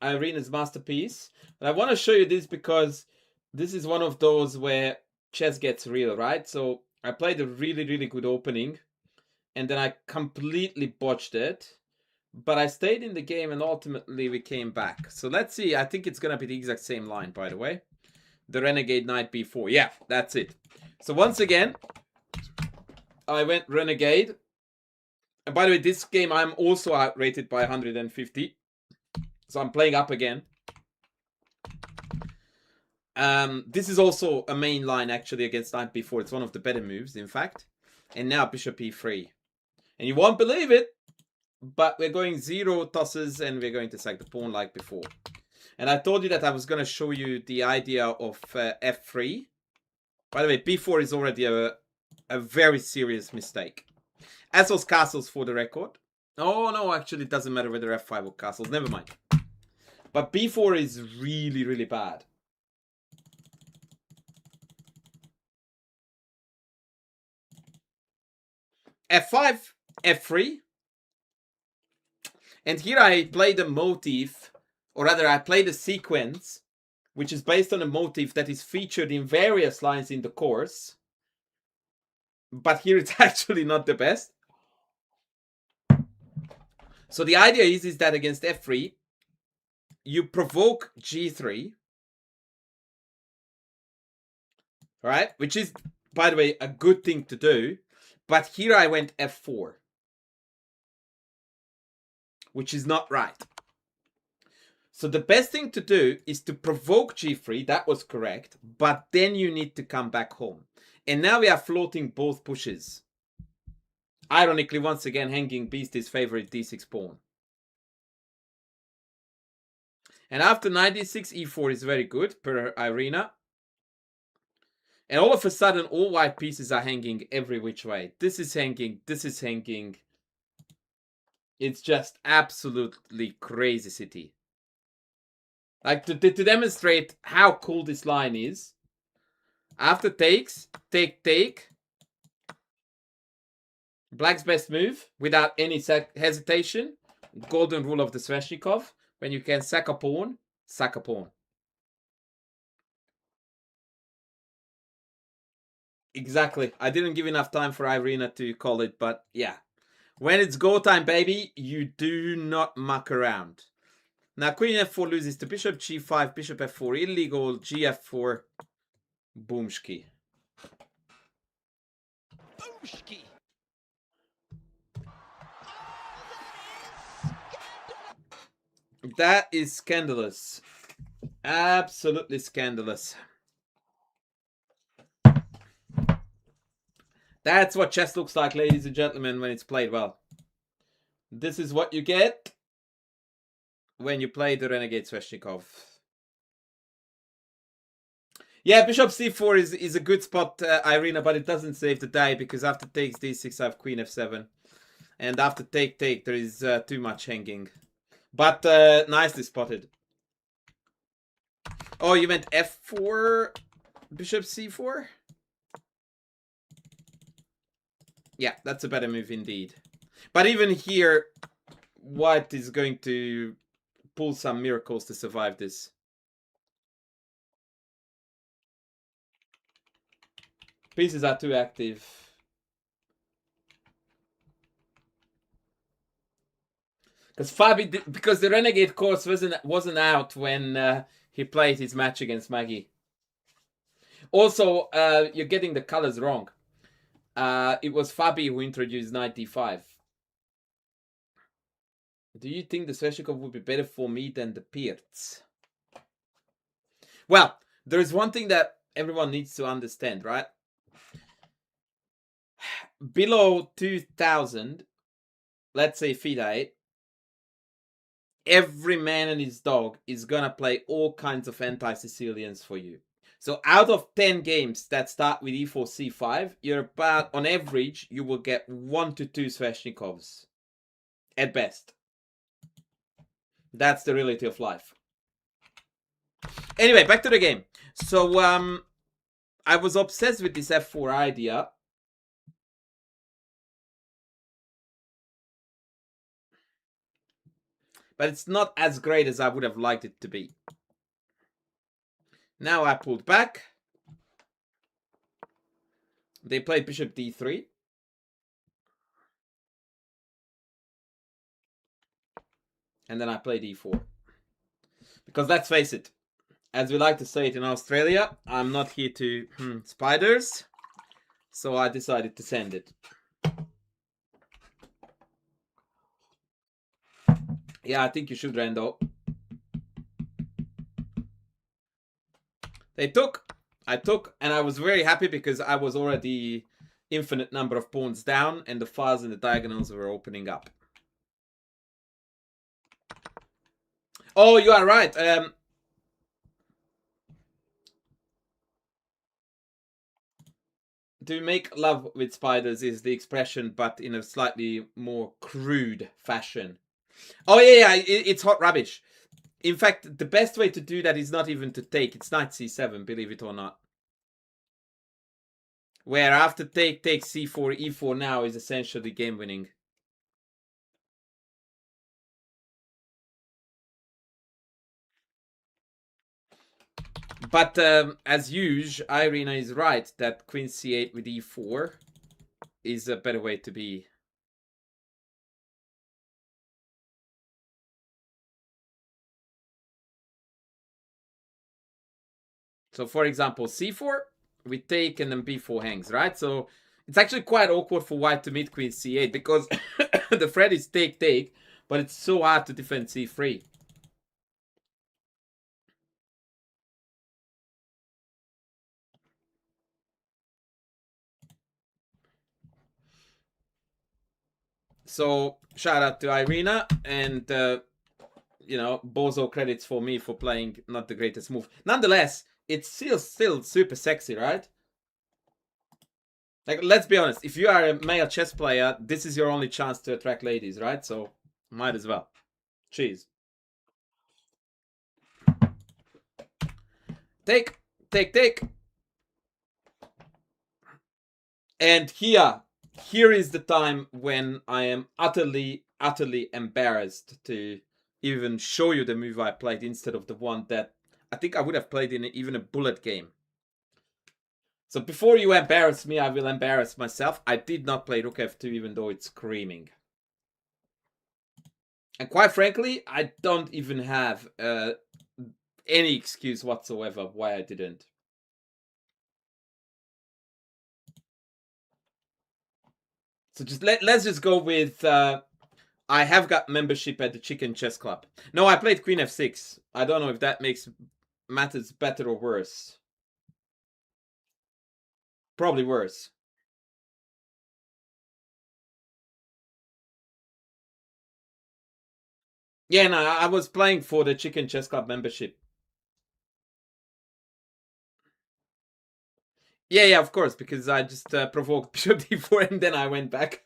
Irina's masterpiece. And I want to show you this because this is one of those where chess gets real, right? So I played a really, really good opening, and then I completely botched it. But I stayed in the game, and ultimately we came back. So let's see. I think it's going to be the exact same line, by the way. The Renegade Knight b4. Yeah, that's it. So once again, I went Renegade. And by the way, this game I'm also outrated by 150. So I'm playing up again. This is also a main line, actually, against Knight b4. It's one of the better moves, in fact. And now Bishop e3. And you won't believe it, but we're going 0 tosses, and we're going to sack the pawn like before. And I told you that I was going to show you the idea of f3. By the way, b4 is already a very serious mistake. As was castles, for the record. Oh, no, actually, it doesn't matter whether f5 or castles. Never mind. But b4 is really, really bad. f5, f3. And here I played a motif, or rather I played a sequence, which is based on a motif that is featured in various lines in the course. But here it's actually not the best. So the idea is that against f3, you provoke g3. Right? Which is, by the way, a good thing to do. But here I went f4. Which is not right. So the best thing to do is to provoke g3. That was correct. But then you need to come back home. And now we are floating both pushes. Ironically, once again, hanging beast is favorite d6 pawn. And after knight d6, e4 is very good per Irina. And all of a sudden, all white pieces are hanging every which way. This is hanging. This is hanging. It's just absolutely crazy city. Like, to demonstrate how cool this line is. After takes, take. Black's best move, without any hesitation. Golden rule of the Sveshnikov. When you can sack a pawn, sack a pawn. Exactly. I didn't give enough time for Irina to call it, but yeah. When it's go time, baby, you do not muck around. Now, queen f4 loses to bishop g5, bishop f4, illegal, gf4, boomski. Boomski. That is scandalous. Absolutely scandalous. That's what chess looks like, ladies and gentlemen, when it's played well. This is what you get when you play the Renegade Sveshnikov. Yeah, bishop c4 is a good spot, Irina, but it doesn't save the day because after takes d6, I have queen f7. And after take, there is too much hanging. But nicely spotted. Oh, you meant f4, bishop c4? Yeah, that's a better move indeed. But even here, white is going to pull some miracles to survive this. Pieces are too active. Because the Renegade course wasn't out when he played his match against Maggie. Also, you're getting the colors wrong. It was Fabi who introduced knight d5. Do you think the Sveshnikov would be better for me than the Pirts? Well, there is one thing that everyone needs to understand, right? Below 2000, let's say FIDE, every man and his dog is gonna play all kinds of anti-Sicilians for you. So out of 10 games that start with e4, c5, you're about, on average, you will get 1 to 2 Sveshnikovs. At best. That's the reality of life. Anyway, back to the game. So, I was obsessed with this f4 idea. But it's not as great as I would have liked it to be. Now I pulled back. They played bishop d3. And then I played e4. Because let's face it, as we like to say it in Australia, I'm not here to spiders. So I decided to send it. Yeah, I think you should, Rando. They took. I took, and I was very happy because I was already infinite number of pawns down, and the files and the diagonals were opening up. Oh, you are right. To make love with spiders is the expression, but in a slightly more crude fashion. Oh, yeah, it's hot rubbish. In fact, the best way to do that is not even to take. It's knight c7, believe it or not. Where after take, c4, e4 now is essentially game winning. But as usual, Irina is right that queen c8 with e4 is a better way to be. So for example, c4, we take and then b4 hangs, right? So it's actually quite awkward for white to meet queen c8 because the threat is take, but it's so hard to defend c3. So shout out to Irina and you know, bozo credits for me for playing not the greatest move. Nonetheless, it's still super sexy, right? Like, let's be honest, if you are a male chess player, this is your only chance to attract ladies, right? So might as well. Cheese. Take. And here is the time when I am utterly embarrassed to even show you the move I played instead of the one that I think I would have played in even a bullet game. So before you embarrass me, I will embarrass myself. I did not play rook f2 even though it's screaming. And quite frankly, I don't even have any excuse whatsoever why I didn't. So just let's just go with I have got membership at the Chicken Chess Club. No, I played Queen f6. I don't know if that makes matters better or worse. Probably worse. Yeah, no, I was playing for the Chicken Chess Club membership. Yeah, of course, because I just provoked bishop d4 and then I went back.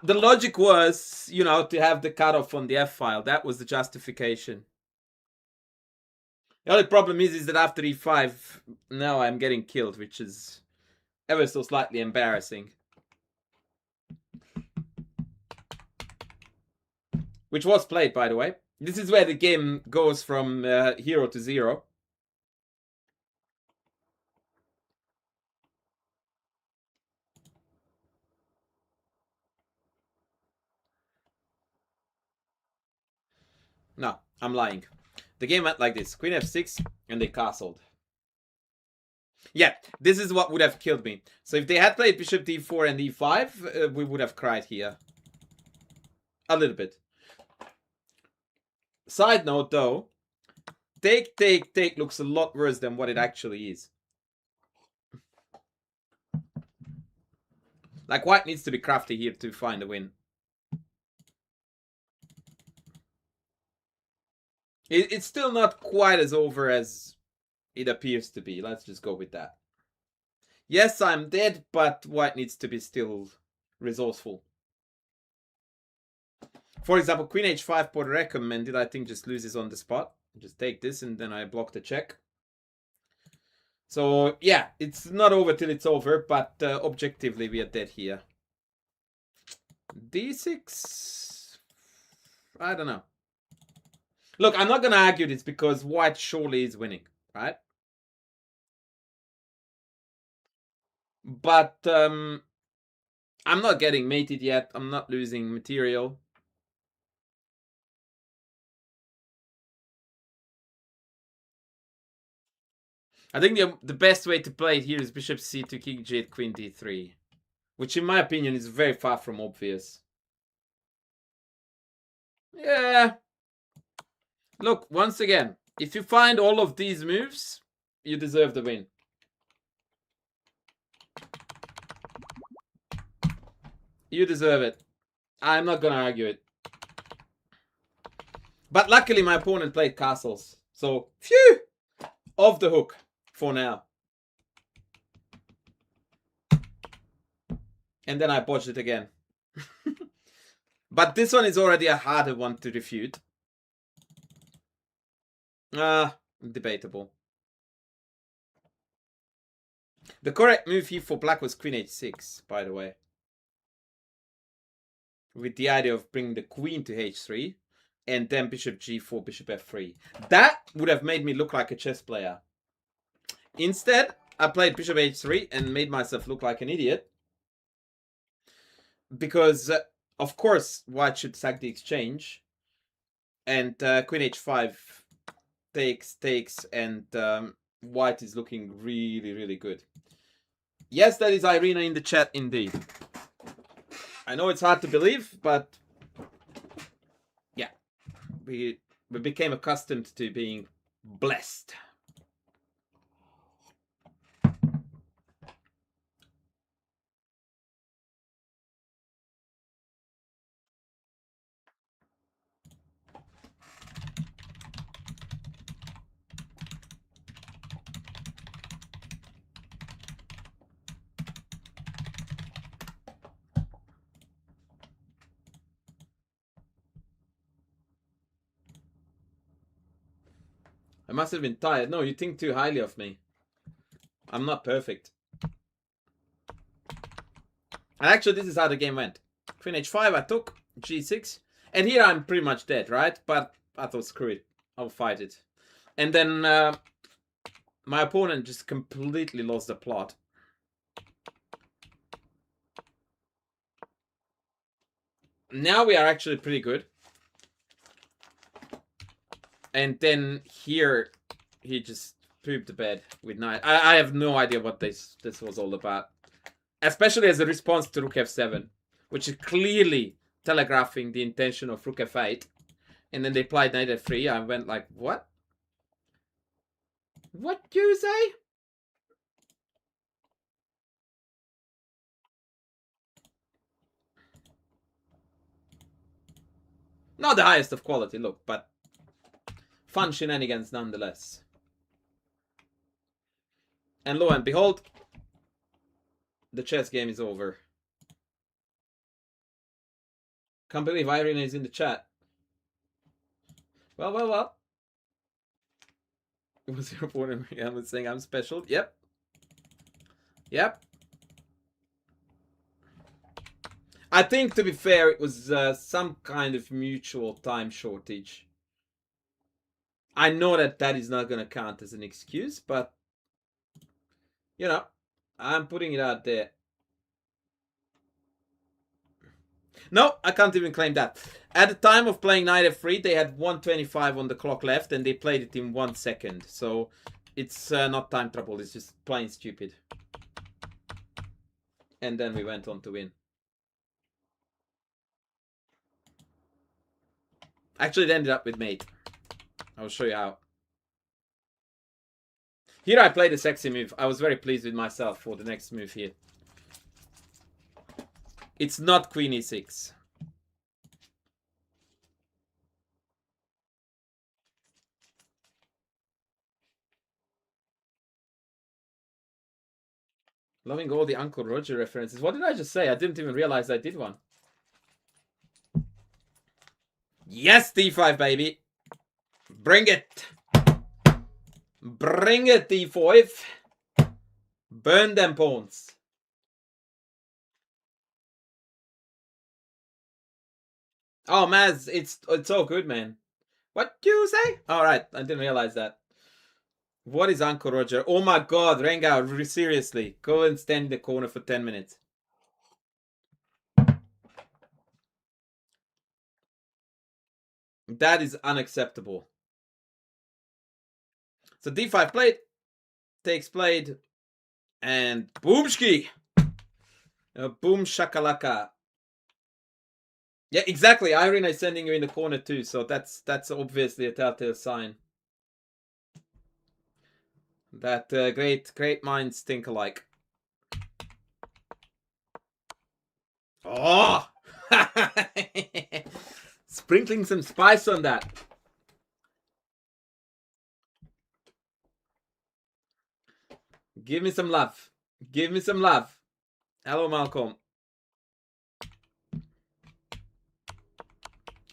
The logic was, you know, to have the cutoff on the f file. That was the justification. The only problem is that after e5, now I'm getting killed, which is ever so slightly embarrassing. Which was played, by the way. This is where the game goes from hero to zero. No, I'm lying. The game went like this. Queen f6, and they castled. Yeah, this is what would have killed me. So if they had played bishop d4 and e5, we would have cried here. A little bit. Side note, though. Take, take, take looks a lot worse than what it actually is. Like, white needs to be crafty here to find a win. It's still not quite as over as it appears to be. Let's just go with that. Yes, I'm dead, but white needs to be still resourceful. For example, queen h5 por recommended, I think just loses on the spot. Just take this and then I block the check. So, yeah, it's not over till it's over, but objectively we are dead here. d6? I don't know. Look, I'm not going to argue this because white surely is winning, right? But I'm not getting mated yet. I'm not losing material. I think the best way to play it here is bishop c2, king g8, queen d3. Which in my opinion is very far from obvious. Yeah. Look, once again, if you find all of these moves, you deserve the win. You deserve it. I'm not gonna argue it. But luckily my opponent played castles. So, phew! Off the hook for now. And then I botched it again. But this one is already a harder one to refute. Debatable. The correct move here for black was queen h6, by the way. With the idea of bringing the queen to h3. And then bishop g4, bishop f3. That would have made me look like a chess player. Instead, I played bishop h3 and made myself look like an idiot. Because, of course, white should sack the exchange. And queen h5 takes, and white is looking really, really good. Yes, that is Irina in the chat indeed. I know it's hard to believe, but yeah, we became accustomed to being blessed. I must have been tired. No, you think too highly of me. I'm not perfect. And actually, this is how the game went. Queen h5, I took. g6. And here I'm pretty much dead, right? But I thought, screw it. I'll fight it. And then my opponent just completely lost the plot. Now we are actually pretty good. And then here, he just pooped the bed with knight. I have no idea what this was all about. Especially as a response to rook f7. Which is clearly telegraphing the intention of rook f8. And then they played knight f3. I went like, what? What do you say? Not the highest of quality, look, but fun shenanigans nonetheless. And lo and behold, the chess game is over. Can't believe Irina is in the chat. Well, well, well. Was your opponent saying I'm special? Yep. Yep. I think, to be fair, it was some kind of mutual time shortage. I know that that is not going to count as an excuse, but, you know, I'm putting it out there. No, I can't even claim that. At the time of playing Knight F3, they had 125 on the clock left, and they played it in 1 second. So it's not time trouble, it's just plain stupid. And then we went on to win. Actually, it ended up with mate. I'll show you how. Here I played a sexy move. I was very pleased with myself for the next move here. It's not Queen E6. Loving all the Uncle Roger references. What did I just say? I didn't even realize I did one. Yes, D5, baby. Bring it. Bring it, D5. Burn them pawns. Oh, Maz, it's all good, man. What do you say? All right, I didn't realize that. What is Uncle Roger? Oh my God, Rengar, seriously. Go and stand in the corner for 10 minutes. That is unacceptable. So D5 played, takes played, and boomski. Boom shakalaka. Yeah, exactly. Irene is sending you in the corner too, so that's obviously a telltale sign that great minds think alike. Oh, sprinkling some spice on that. Give me some love. Give me some love. Hello, Malcolm.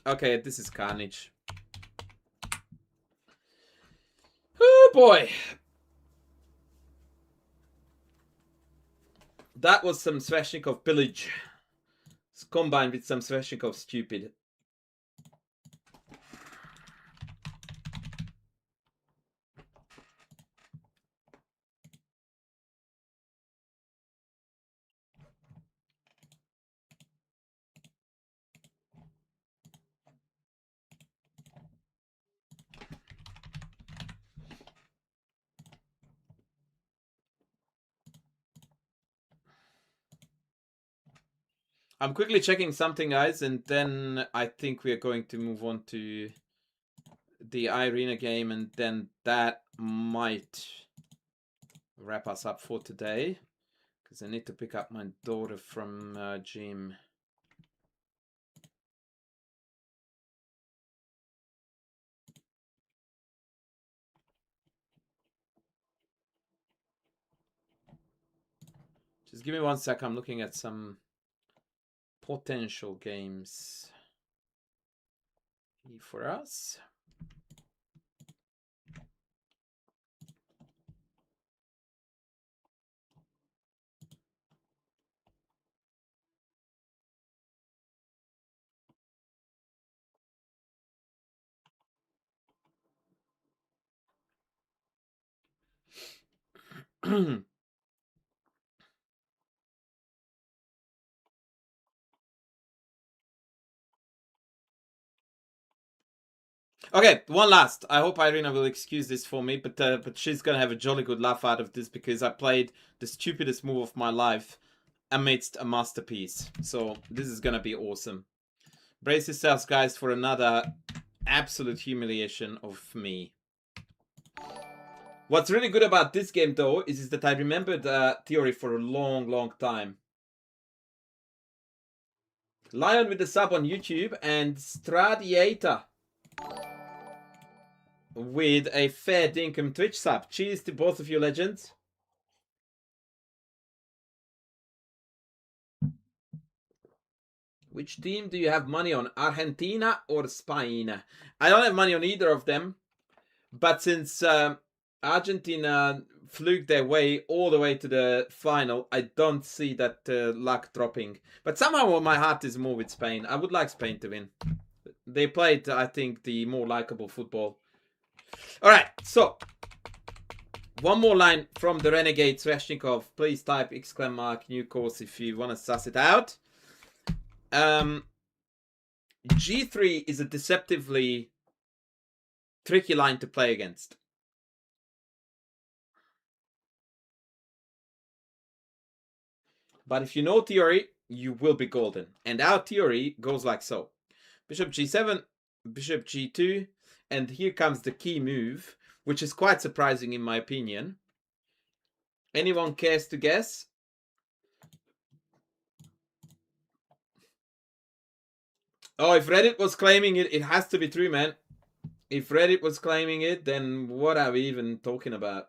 Okay, this is carnage. Oh boy. That was some Sveshnikov pillage. It's combined with some Sveshnikov stupid. I'm quickly checking something, guys, and then I think we are going to move on to the Irina game, and then that might wrap us up for today, because I need to pick up my daughter from gym. Just give me 1 sec. I'm looking at some potential games for us. Okay, one last. I hope Irina will excuse this for me, but she's gonna have a jolly good laugh out of this, because I played the stupidest move of my life amidst a masterpiece. So this is gonna be awesome. Brace yourselves, guys, for another absolute humiliation of me. What's really good about this game, though, is that I remembered theory for a long time. Lion with the sub on YouTube, and Stradiator with a fair dinkum Twitch sub. Cheers to both of you legends. Which team do you have money on? Argentina or Spain? I don't have money on either of them. But since Argentina fluke their way all the way to the final, I don't see that luck dropping. But somehow my heart is more with Spain. I would like Spain to win. They played, I think, the more likable football. All right, so one more line from the Renegade Sveshnikov. Please type ! new course if you want to suss it out. G3 is a deceptively tricky line to play against. But if you know theory, you will be golden. And our theory goes like so. Bishop G7, Bishop G2, and here comes the key move, which is quite surprising in my opinion. Anyone cares to guess? Oh, if Reddit was claiming it, it has to be true, man. If Reddit was claiming it, then what are we even talking about?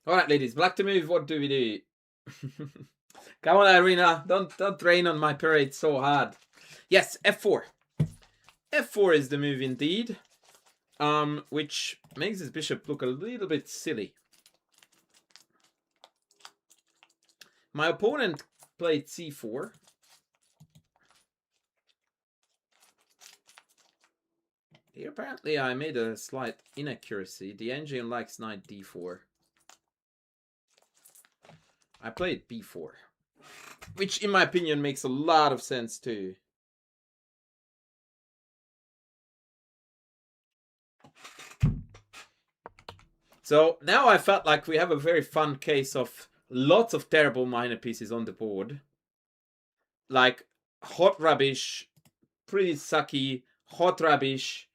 All right, ladies, black to move. What do we do? Come on, Irina. Don't rain on my parade so hard. Yes, F4. F4 is the move indeed. Which makes this bishop look a little bit silly. My opponent played C4. Here, apparently, I made a slight inaccuracy. The engine likes knight D4. I played B4, which, in my opinion, makes a lot of sense too. So now I felt like we have a very fun case of lots of terrible minor pieces on the board. Like hot rubbish, pretty sucky, hot rubbish.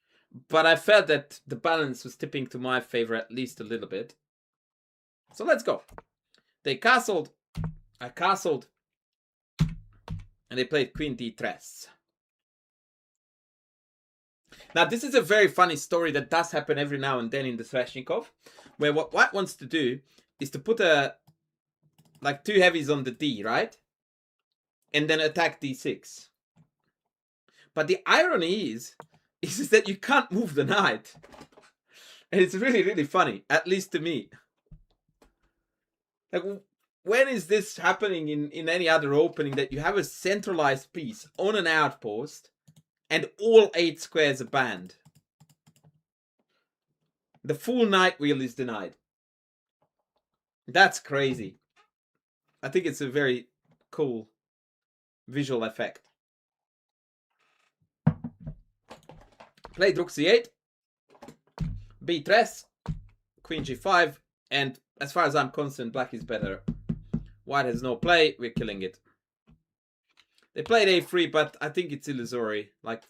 But I felt that the balance was tipping to my favor at least a little bit. So let's go. They castled. I castled. And they played Queen D3. Now, this is a very funny story that does happen every now and then in the Sveshnikov, where what White wants to do is to put like two heavies on the D, right? And then attack D6. But the irony is that you can't move the knight. And it's really, really funny, at least to me. Like, when is this happening in any other opening that you have a centralized piece on an outpost and all 8 squares are banned? The full knight wheel is denied. That's crazy. I think it's a very cool visual effect. Played Rook C8, B3, Queen G5, and as far as I'm concerned, black is better. White has no play, we're killing it. They played A3, but I think it's illusory. Like,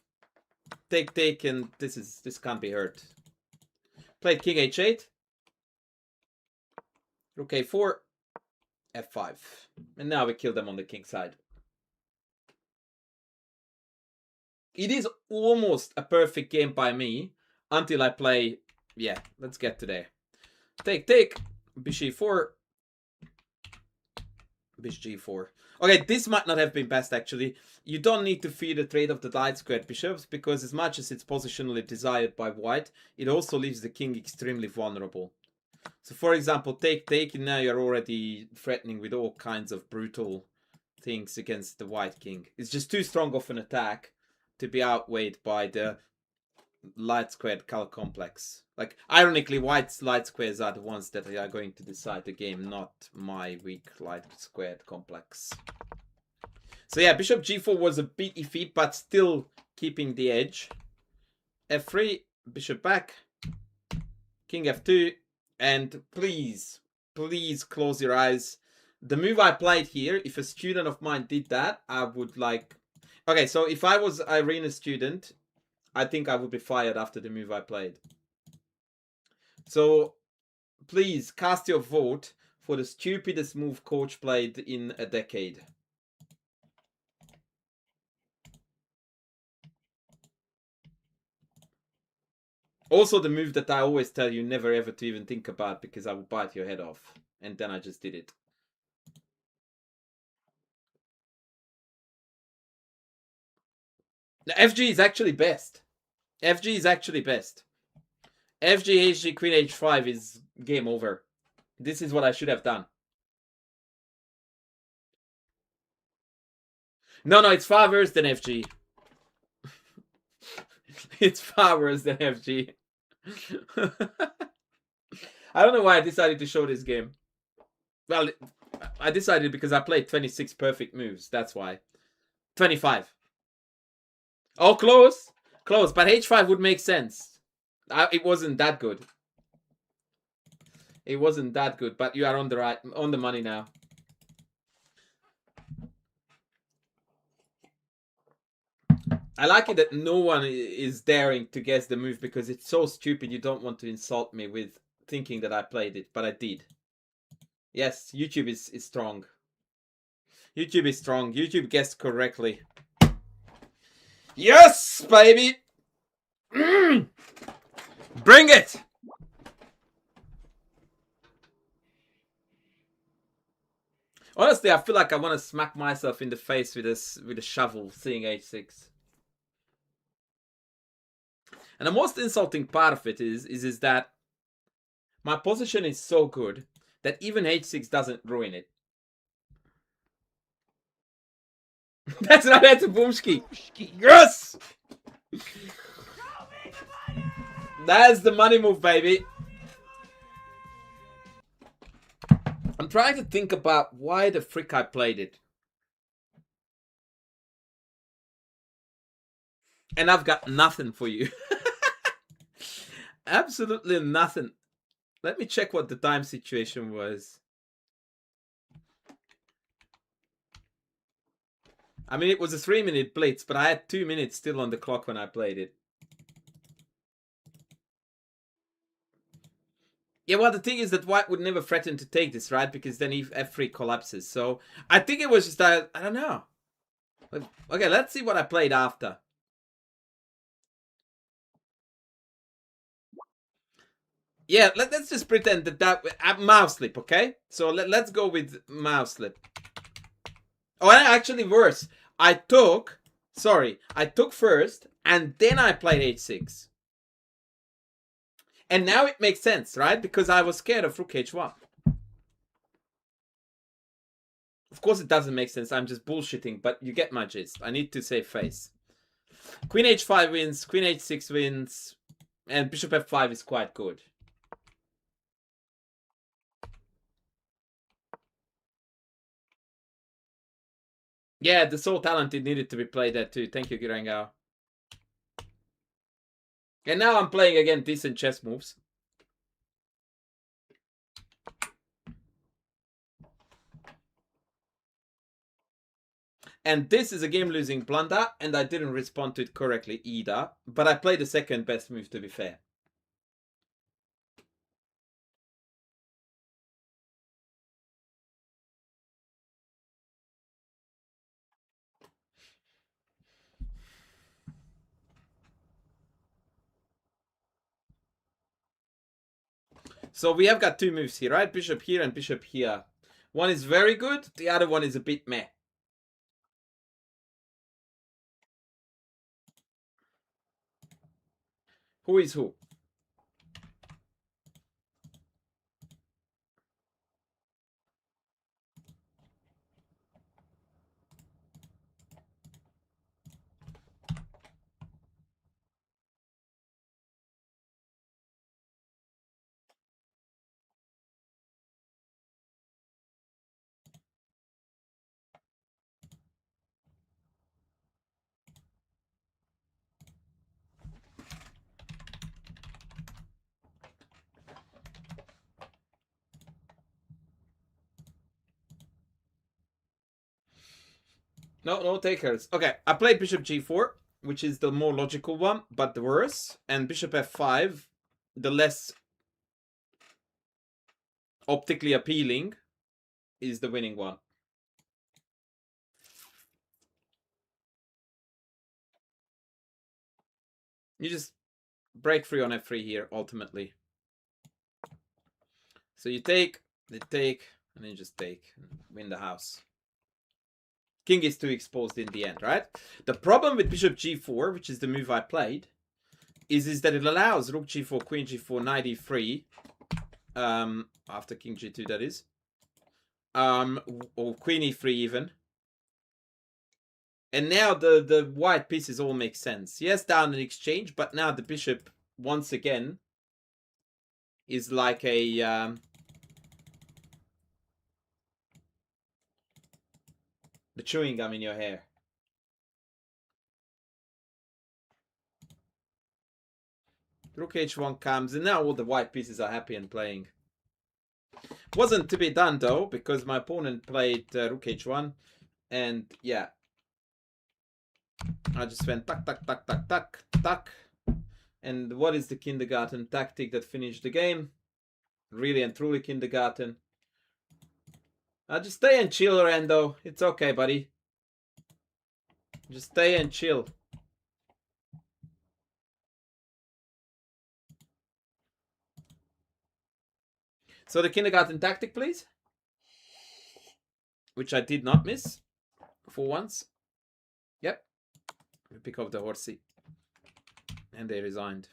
take, and this can't be hurt. Played King H8, Rook A4, F5. And now we kill them on the king side. It is almost a perfect game by me until I play... Yeah, let's get to there. Take, Bishop E4, Bishop G4. Okay, this might not have been best actually. You don't need to fear the trade of the light squared bishops, because as much as it's positionally desired by white, it also leaves the king extremely vulnerable. So for example, take, and now you're already threatening with all kinds of brutal things against the white king. It's just too strong of an attack to be outweighed by the light squared color complex. Like, ironically, white's light squares are the ones that are going to decide the game, not my weak light squared complex. So yeah, Bishop G4 was a bit iffy, but still keeping the edge. F3, Bishop back, King F2, and please close your eyes. The move I played here, if a student of mine did that, I would like... Okay, so if I was Irina's student, I think I would be fired after the move I played. So please cast your vote for the stupidest move coach played in a decade. Also the move that I always tell you never ever to even think about, because I will bite your head off. And then I just did it. The FG is actually best. FG is actually best. FG, HG, Queen H5 is game over. This is what I should have done. No, it's far worse than FG. It's far worse than FG. I don't know why I decided to show this game. Well, I decided because I played 26 perfect moves. That's why. 25. Oh, close. Close. But H5 would make sense. It wasn't that good. It wasn't that good. But you are on the money now. I like it that no one is daring to guess the move, because it's so stupid. You don't want to insult me with thinking that I played it, but I did. Yes, YouTube is strong. YouTube is strong. YouTube guessed correctly. Yes, baby! Bring it! Honestly, I feel like I want to smack myself in the face with a shovel seeing H6. And the most insulting part of it is that my position is so good that even H6 doesn't ruin it. That's not it, Boomski. Yes! That's the money move, baby. I'm trying to think about why the frick I played it. And I've got nothing for you. Absolutely nothing. Let me check what the time situation was. I mean, it was a 3-minute blitz, but I had 2 minutes still on the clock when I played it. Yeah, well, the thing is that white would never threaten to take this, right? Because then F3 collapses. So I think it was just that, I don't know. Okay, let's see what I played after. Yeah, let's just pretend that mouse slip, okay? So let's go with mouse slip. Oh, and actually worse. I took first, and then I played H6. And now it makes sense, right? Because I was scared of Rook H1. Of course it doesn't make sense. I'm just bullshitting, but you get my gist. I need to save face. Queen H5 wins, Queen H6 wins, and Bishop F5 is quite good. Yeah, the So Talented needed to be played there too. Thank you, Girangao. And now I'm playing again decent chess moves. And this is a game-losing blunder, and I didn't respond to it correctly either. But I played the second best move, to be fair. So we have got two moves here, right? Bishop here and bishop here. One is very good, the other one is a bit meh. Who is who? No takers. Okay, I played bishop g4, which is the more logical one, but the worse. And bishop f5, the less optically appealing, is the winning one. You just breakthrough on f3 here, ultimately. So you take, they take, and then you just take, and win the house. King is too exposed in the end, right? The problem with bishop g4, which is the move I played, is that it allows rook g4, queen g4, knight e3, after king g2, that is, or queen e3 even. And now the white pieces all make sense. Yes, down in exchange, but now the bishop, once again, is like a... the chewing gum in your hair. Rook h1 comes, and now all the white pieces are happy and playing. Wasn't to be done, though, because my opponent played rook h1, and yeah. I just went tuck, tuck, tuck, tuck, tuck, tuck. And what is the kindergarten tactic that finished the game? Really and truly kindergarten. Just stay and chill, Rando. It's okay, buddy. Just stay and chill. So the kindergarten tactic, please. Which I did not miss. For once. Yep. We pick up the horsey. And they resigned.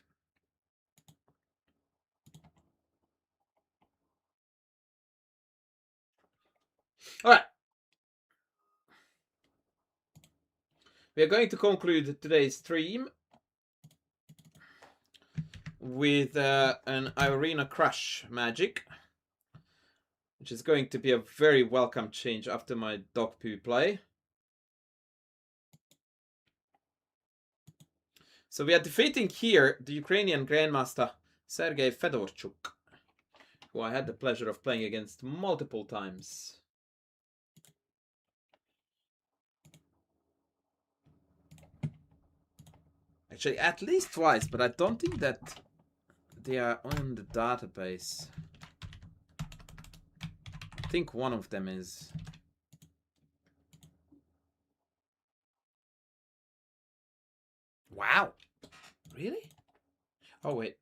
Alright. We are going to conclude today's stream with an Irina Crush magic, which is going to be a very welcome change after my dog poo play. So we are defeating here the Ukrainian Grandmaster Sergei Fedorchuk, who I had the pleasure of playing against multiple times. Actually, at least twice, but I don't think that they are on the database. I think one of them is. Wow. Really? Oh, wait.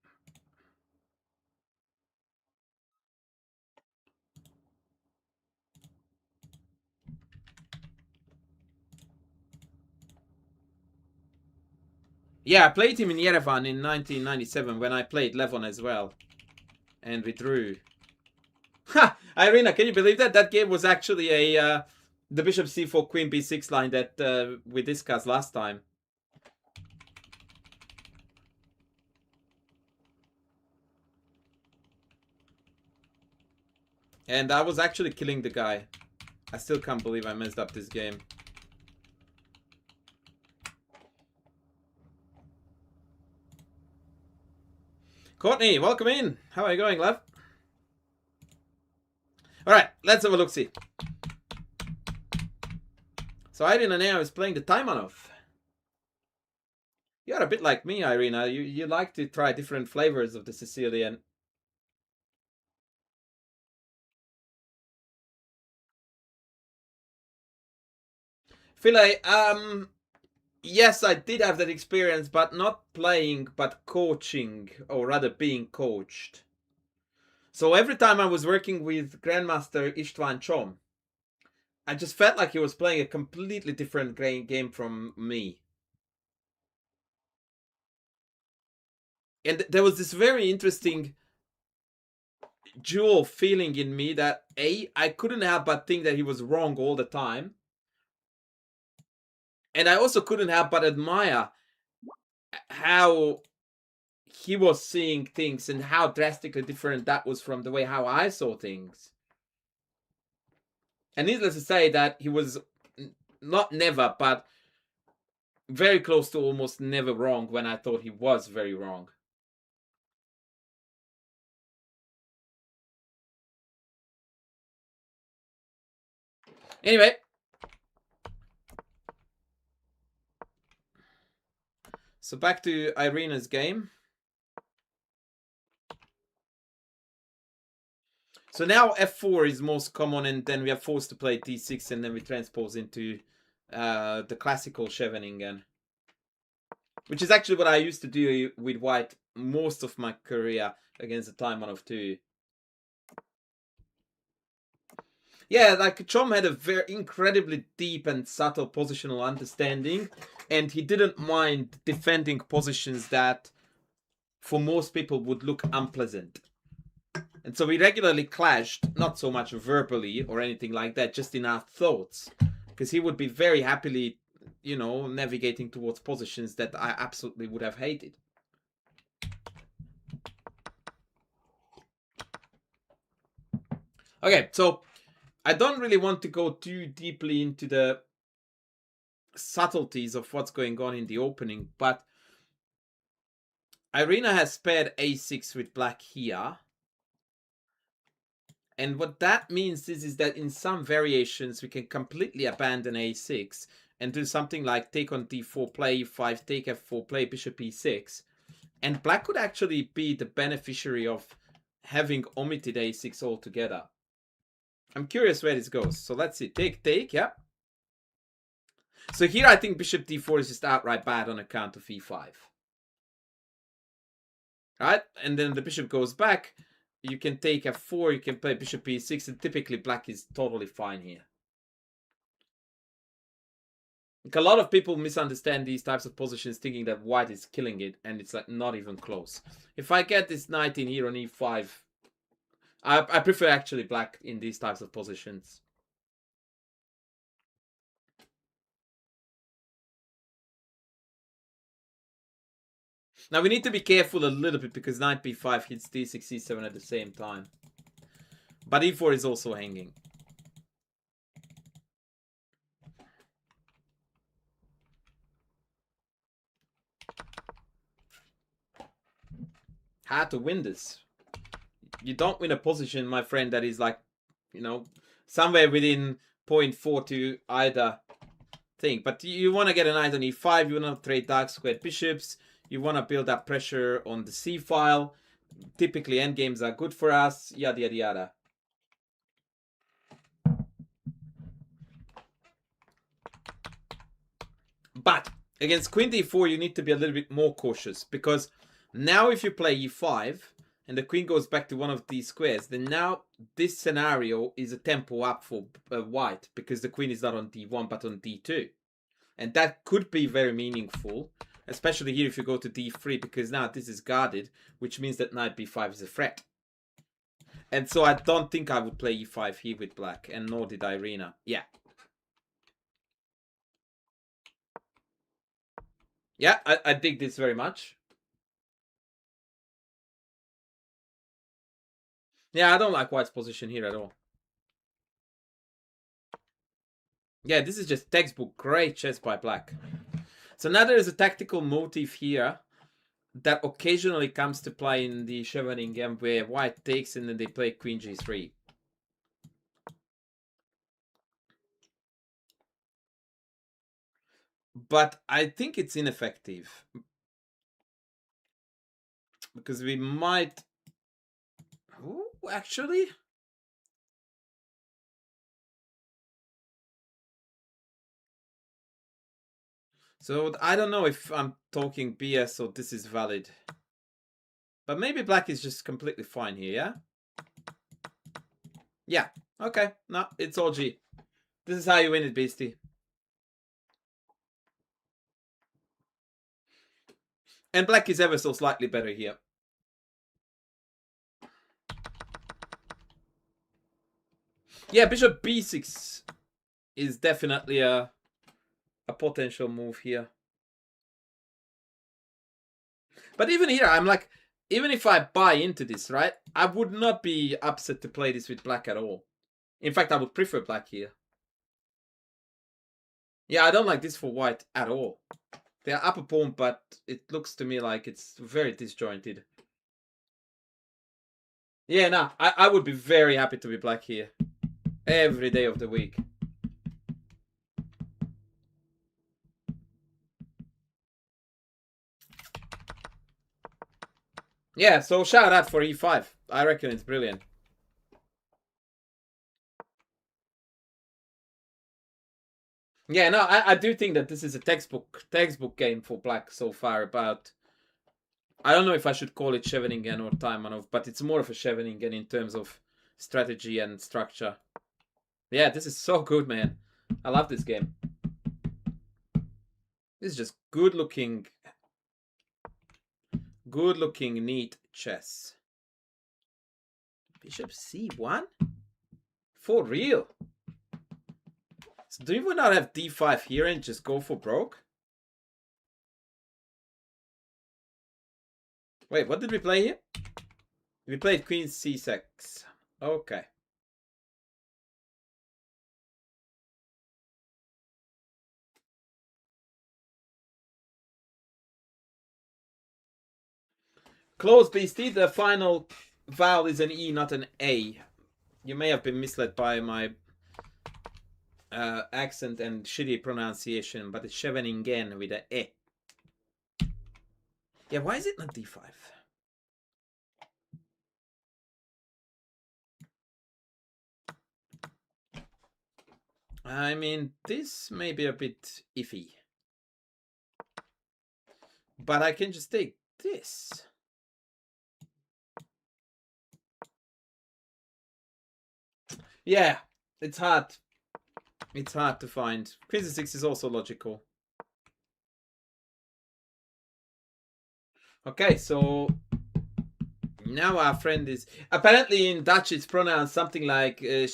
Yeah, I played him in Yerevan in 1997 when I played Levon as well. And we drew. Ha! Irina, can you believe that? That game was actually a the bishop c4, queen b6 line that we discussed last time. And I was actually killing the guy. I still can't believe I messed up this game. Courtney, welcome in. How are you going, love? Alright, let's have a look-see. So Irina now is playing the Taimanov. You're a bit like me, Irina. You like to try different flavors of the Sicilian. Philae, yes, I did have that experience, but not playing, but coaching, or rather being coached. So every time I was working with Grandmaster Istvan Chom, I just felt like he was playing a completely different game from me. And there was this very interesting dual feeling in me that I couldn't help but think that he was wrong all the time. And I also couldn't help but admire how he was seeing things and how drastically different that was from the way how I saw things. And needless to say that he was not never, but very close to almost never wrong when I thought he was very wrong. Anyway. So back to Irina's game. So now f4 is most common, and then we are forced to play d6, and then we transpose into the classical Scheveningen. Which is actually what I used to do with white most of my career against the time 1 of 2. Yeah, like Chom had a very incredibly deep and subtle positional understanding, and he didn't mind defending positions that for most people would look unpleasant. And so we regularly clashed, not so much verbally or anything like that, just in our thoughts, because he would be very happily, you know, navigating towards positions that I absolutely would have hated. Okay, so I don't really want to go too deeply into the subtleties of what's going on in the opening, but Irina has paired a6 with black here. And what that means is that in some variations, we can completely abandon a6 and do something like take on d4, play e5, take f4, play bishop e6. And black could actually be the beneficiary of having omitted a6 altogether. I'm curious where this goes. So let's see. Take, yeah. So here I think bishop d4 is just outright bad on account of e5. Right? And then the bishop goes back. You can take f4, you can play bishop e6, and typically black is totally fine here. Like a lot of people misunderstand these types of positions thinking that white is killing it, and it's like not even close. If I get this knight in here on e5, I prefer actually black in these types of positions. Now we need to be careful a little bit because knight b5 hits d6, c7 at the same time. But e4 is also hanging. How to win this? You don't win a position, my friend, that is like, you know, somewhere within 0.4 to either thing. But you want to get a knight on e5, you want to trade dark squared bishops, you want to build up pressure on the c file. Typically endgames are good for us, yada yada yada. But against queen d4 you need to be a little bit more cautious, because now if you play e5 and the queen goes back to one of these squares, then now this scenario is a tempo up for white, because the queen is not on d1 but on d2. And that could be very meaningful, especially here if you go to d3, because now this is guarded, which means that knight b5 is a threat. And so I don't think I would play e5 here with black, and nor did Irina. Yeah. Yeah, I dig this very much. Yeah, I don't like white's position here at all. Yeah, this is just textbook great chess by black. So now there is a tactical motif here that occasionally comes to play in the Scheveningen game, where white takes and then they play queen g3. But I think it's ineffective, because we might... Ooh, actually... So I don't know if I'm talking BS or this is valid. But maybe black is just completely fine here, yeah? Yeah, okay. No, it's all G. This is how you win it, beastie. And black is ever so slightly better here. Yeah, bishop b6 is definitely a potential move here. But even here, I'm like, even if I buy into this, right, I would not be upset to play this with black at all. In fact, I would prefer black here. Yeah, I don't like this for white at all. They're upper pawn, but it looks to me like it's very disjointed. Yeah, no, I would be very happy to be black here. Every day of the week. Yeah, so shout out for e5. I reckon it's brilliant. Yeah, no, I do think that this is a textbook game for black so far, about I don't know if I should call it Scheveningen or Taimanov, but it's more of a Scheveningen in terms of strategy and structure. Yeah, this is so good, man. I love this game. This is just good looking, neat chess. Bishop C1? For real? So do you not have D5 here and just go for broke? Wait, what did we play here? We played Queen C6. Okay. Close, beastie. The final vowel is an E, not an A. You may have been misled by my accent and shitty pronunciation, but it's Scheveningen with an E. Yeah, why is it not D5? I mean, this may be a bit iffy. But I can just take this. Yeah, it's hard. It's hard to find. Queen C6 is also logical. Okay, so now our friend is... Apparently in Dutch it's pronounced something like... yeah,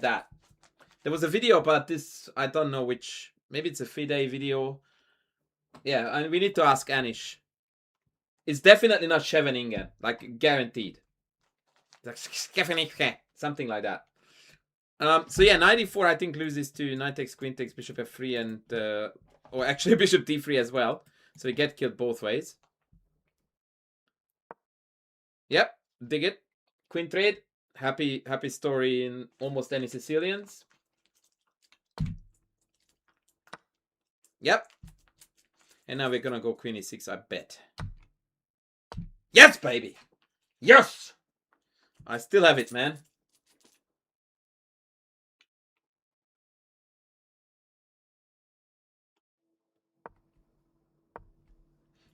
that. There was a video about this. I don't know which. Maybe it's a FIDE video. Yeah, and we need to ask Anish. It's definitely not Scheveningen. Like, guaranteed. Like, something like that. So yeah, knight e4 I think loses to knight takes, queen takes, bishop f3 and... or actually bishop d3 as well. So we get killed both ways. Yep, dig it. Queen trade. Happy story in almost any Sicilians. Yep. And now we're gonna go queen e6, I bet. Yes, baby! Yes! I still have it, man.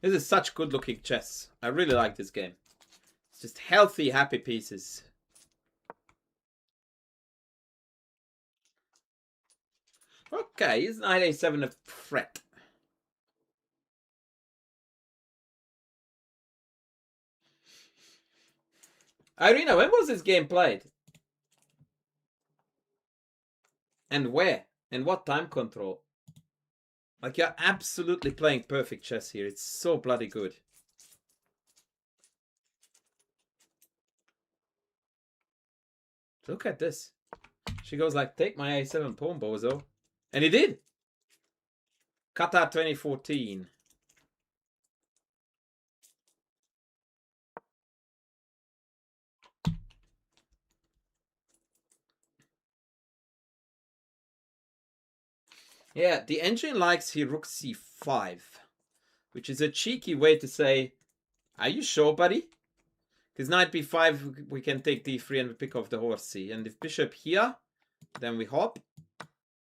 This is such good looking chess. I really like this game. It's just healthy, happy pieces. Okay, is knight a7 a threat? Irina, when was this game played? And where? And what time control? Like, you're absolutely playing perfect chess here. It's so bloody good. Look at this. She goes like, take my a7 pawn, bozo. And he did. Qatar 2014. Yeah, the engine likes here rook c5, which is a cheeky way to say, are you sure, buddy? Because knight b5, we can take d3 and we pick off the horse c. And if bishop here, then we hop,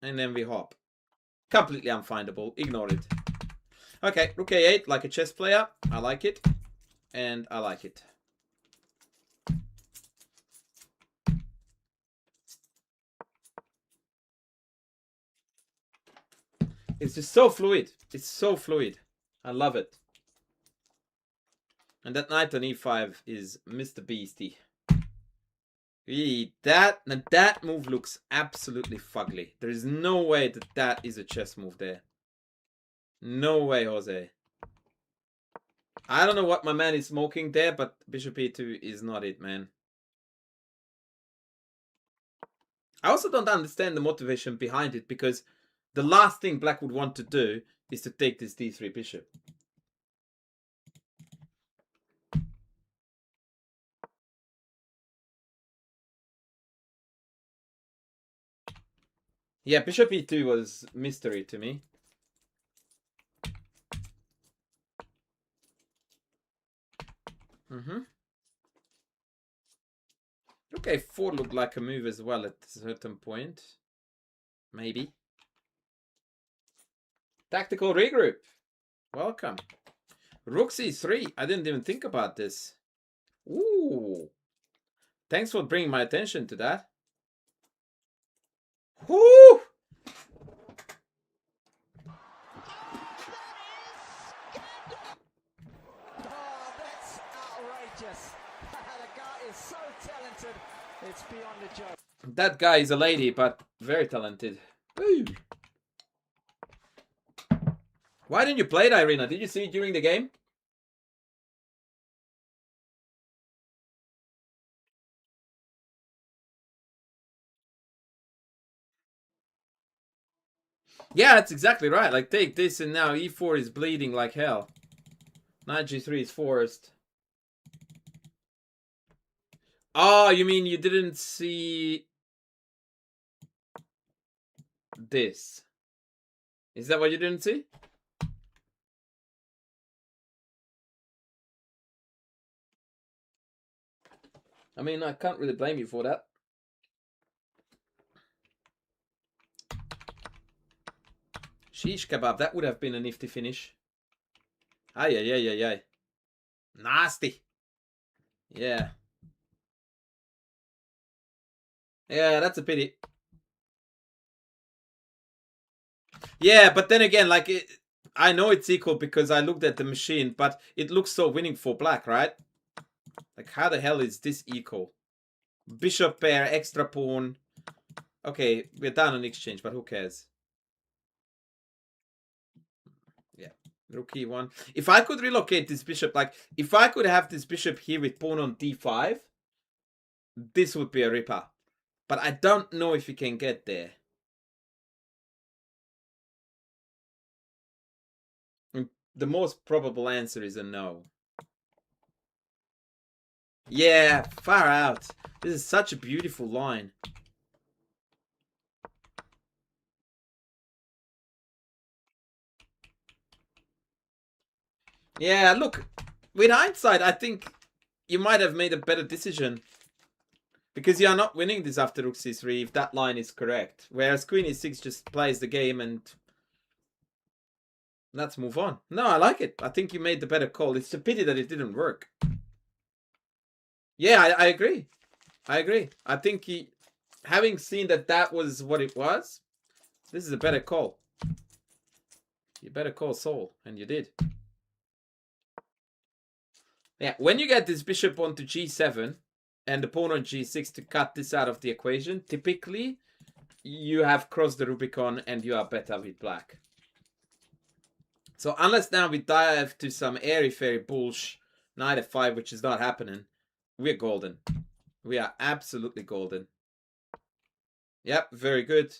and then we hop. Completely unfindable. Ignore it. Okay, rook a8, like a chess player. I like it. And I like it. It's just so fluid. It's so fluid. I love it. And that knight on e5 is Mr. Beastie. That move looks absolutely fugly. There is no way that that is a chess move there. No way, Jose. I don't know what my man is smoking there, but bishop e2 is not it, man. I also don't understand the motivation behind it, because the last thing black would want to do is to take this d3 bishop. Yeah, bishop e2 was mystery to me. Okay, 4 looked like a move as well at a certain point. Maybe. Tactical regroup. Welcome. Rook c3. I didn't even think about this. Ooh. Thanks for bringing my attention to that. Whoo! That's outrageous. The guy is so talented. It's beyond a joke. That guy is a lady, but very talented. Woo. Why didn't you play it, Irina? Did you see it during the game? Yeah, that's exactly right. Like, take this and now e4 is bleeding like hell. Knight g3 is forced. Oh, you mean you didn't see this? Is that what you didn't see? I mean, I can't really blame you for that. Sheesh kebab, that would have been a nifty finish. Ay, ay, ay, ay, ay. Nasty. Yeah. Yeah, that's a pity. Yeah, but then again, like, I know it's equal because I looked at the machine, but it looks so winning for black, right? Like, how the hell is this equal? Bishop pair, extra pawn. Okay, we're down on exchange, but who cares? Yeah, rook e1. If I could relocate this bishop, like, if I could have this bishop here with pawn on d5, this would be a ripper. But I don't know if you can get there. The most probable answer is a no. Yeah, far out. This is such a beautiful line. Yeah, look, with hindsight, I think you might have made a better decision. Because you are not winning this after rook c3 if that line is correct. Whereas queen e6 just plays the game and let's move on. No, I like it. I think you made the better call. It's a pity that it didn't work. Yeah, I agree. I agree. I think having seen that that was what it was, this is a better call. You better call Sol, and you did. Yeah, when you get this bishop onto g7 and the pawn on g6 to cut this out of the equation, typically you have crossed the Rubicon and you are better with black. So unless now we dive to some airy-fairy bullshit, knight f5, which is not happening, we're golden. We are absolutely golden. Yep, very good.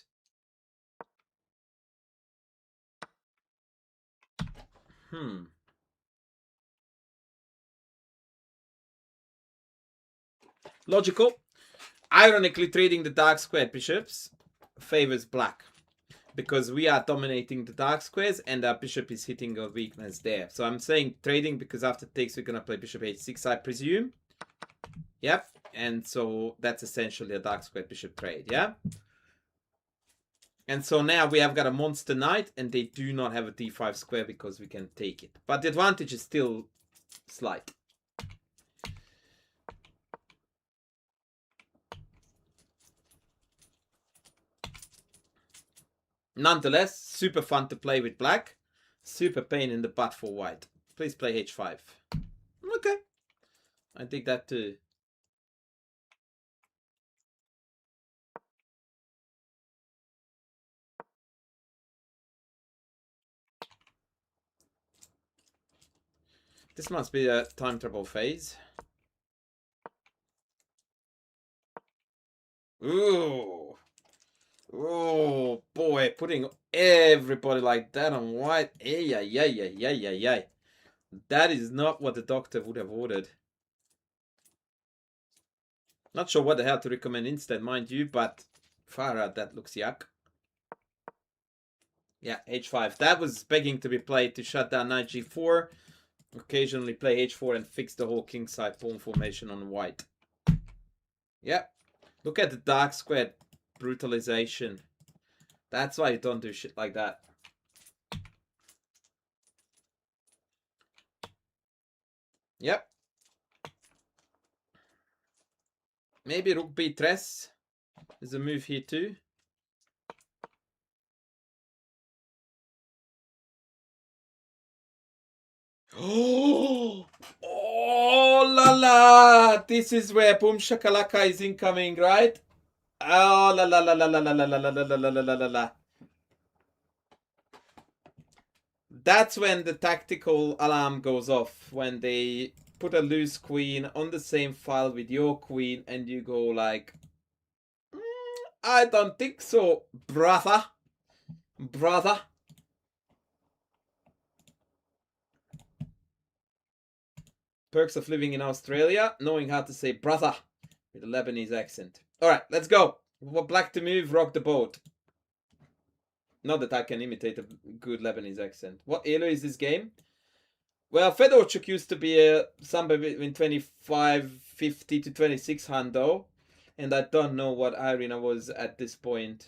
Logical. Ironically, trading the dark squared bishops favors black. Because we are dominating the dark squares and our bishop is hitting a weakness there. So I'm saying trading because after takes we're going to play bishop h6, I presume. Yep. And so that's essentially a dark square bishop trade, yeah? And so now we have got a monster knight and they do not have a d5 square because we can take it. But the advantage is still slight. Nonetheless, super fun to play with black. Super pain in the butt for white. Please play h5. Okay. I think that too. This must be a time trouble phase. Ooh. Oh boy, putting everybody like that on white. Ay, ay, ay, ay, ay, ay, ay. That is not what the doctor would have ordered. Not sure what the hell to recommend instead, mind you, but far out, that looks yuck. Yeah, h5. That was begging to be played to shut down knight g4. Occasionally play h4 and fix the whole kingside pawn formation on white. Yep. Look at the dark square brutalization. That's why you don't do shit like that. Yep. Maybe rook b3 is a move here too. Oh la la! This is where Boom Shakalaka is incoming, right? Oh la la la la la la la la la la la la la la. That's when the tactical alarm goes off, when they put a loose queen on the same file with your queen and you go like, I don't think so, brother. Brother. Perks of living in Australia, knowing how to say brother with a Lebanese accent. Alright, let's go. Black to move, rock the boat. Not that I can imitate a good Lebanese accent. What elo is this game? Well, Fedorchuk used to be somewhere between 2550 to 26 hundo. And I don't know what Irina was at this point.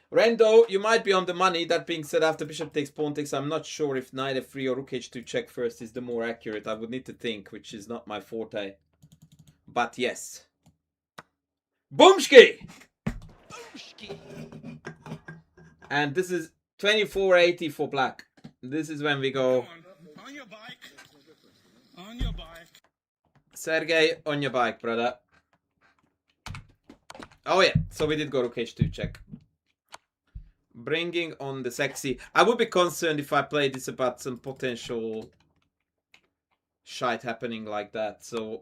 Rendo, you might be on the money. That being said, after bishop takes, pawn takes, I'm not sure if knight f3 or rook h2 check first is the more accurate. I would need to think, which is not my forte. But yes. Boomski! Boomski! And this is 2480 for black. This is when we go. On your bike. On your bike. Sergey, on your bike, brother. Oh yeah, so we did go rook h2 check. Bringing on the sexy. I would be concerned if I played this about some potential shite happening like that. So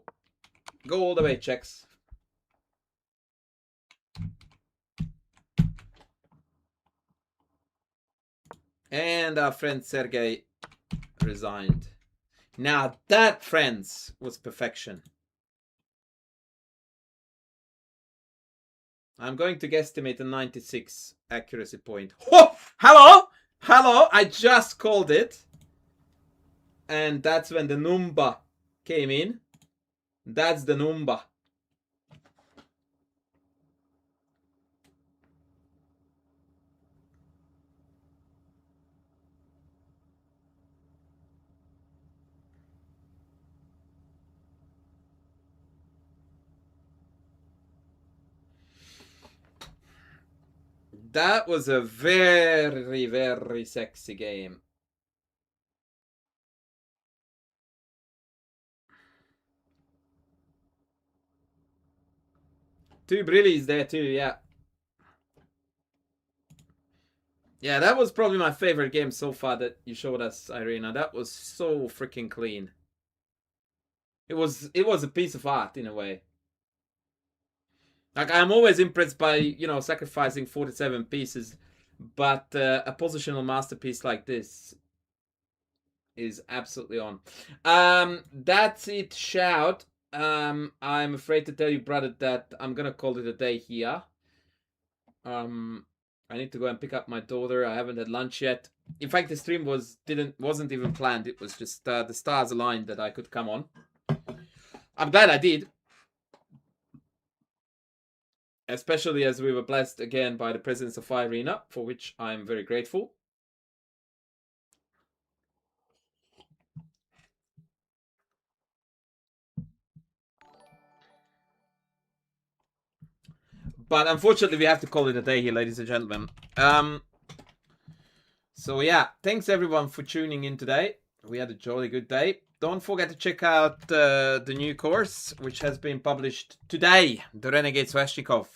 go all the way, checks. And our friend Sergey resigned. Now that, friends, was perfection. I'm going to guesstimate a 96 accuracy point. Oh, hello! Hello! I just called it. And that's when the number came in. That's the number. That was a very, very sexy game. Two brillies there too, yeah. Yeah, that was probably my favorite game so far that you showed us, Irina. That was so freaking clean. It was a piece of art in a way. Like, I'm always impressed by, you know, sacrificing 47 pieces, but a positional masterpiece like this is absolutely on. That's it, shout. I'm afraid to tell you, brother, that I'm gonna call it a day here. I need to go and pick up my daughter. I haven't had lunch yet. In fact, the stream wasn't even planned. It was just the stars aligned that I could come on. I'm glad I did. Especially as we were blessed again by the presence of Irina, for which I'm very grateful. But unfortunately, we have to call it a day here, ladies and gentlemen. So yeah, thanks everyone for tuning in today. We had a jolly good day. Don't forget to check out the new course, which has been published today. The Renegade Sveshnikov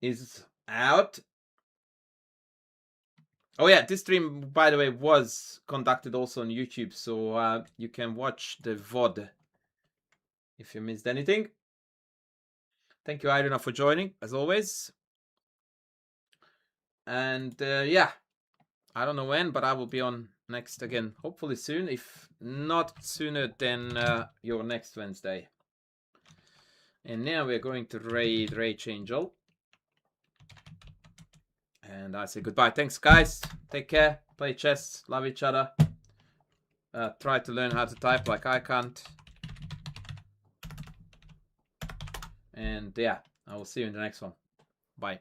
is out. Oh yeah, this stream, by the way, was conducted also on YouTube, so you can watch the VOD if you missed anything. Thank you, Irina, for joining, as always. And yeah, I don't know when, but I will be on next again, hopefully soon, if not sooner than your next Wednesday. And now we're going to raid Rage Angel. And I say goodbye. Thanks, guys. Take care. Play chess. Love each other. Try to learn how to type like I can't. And yeah, I will see you in the next one. Bye.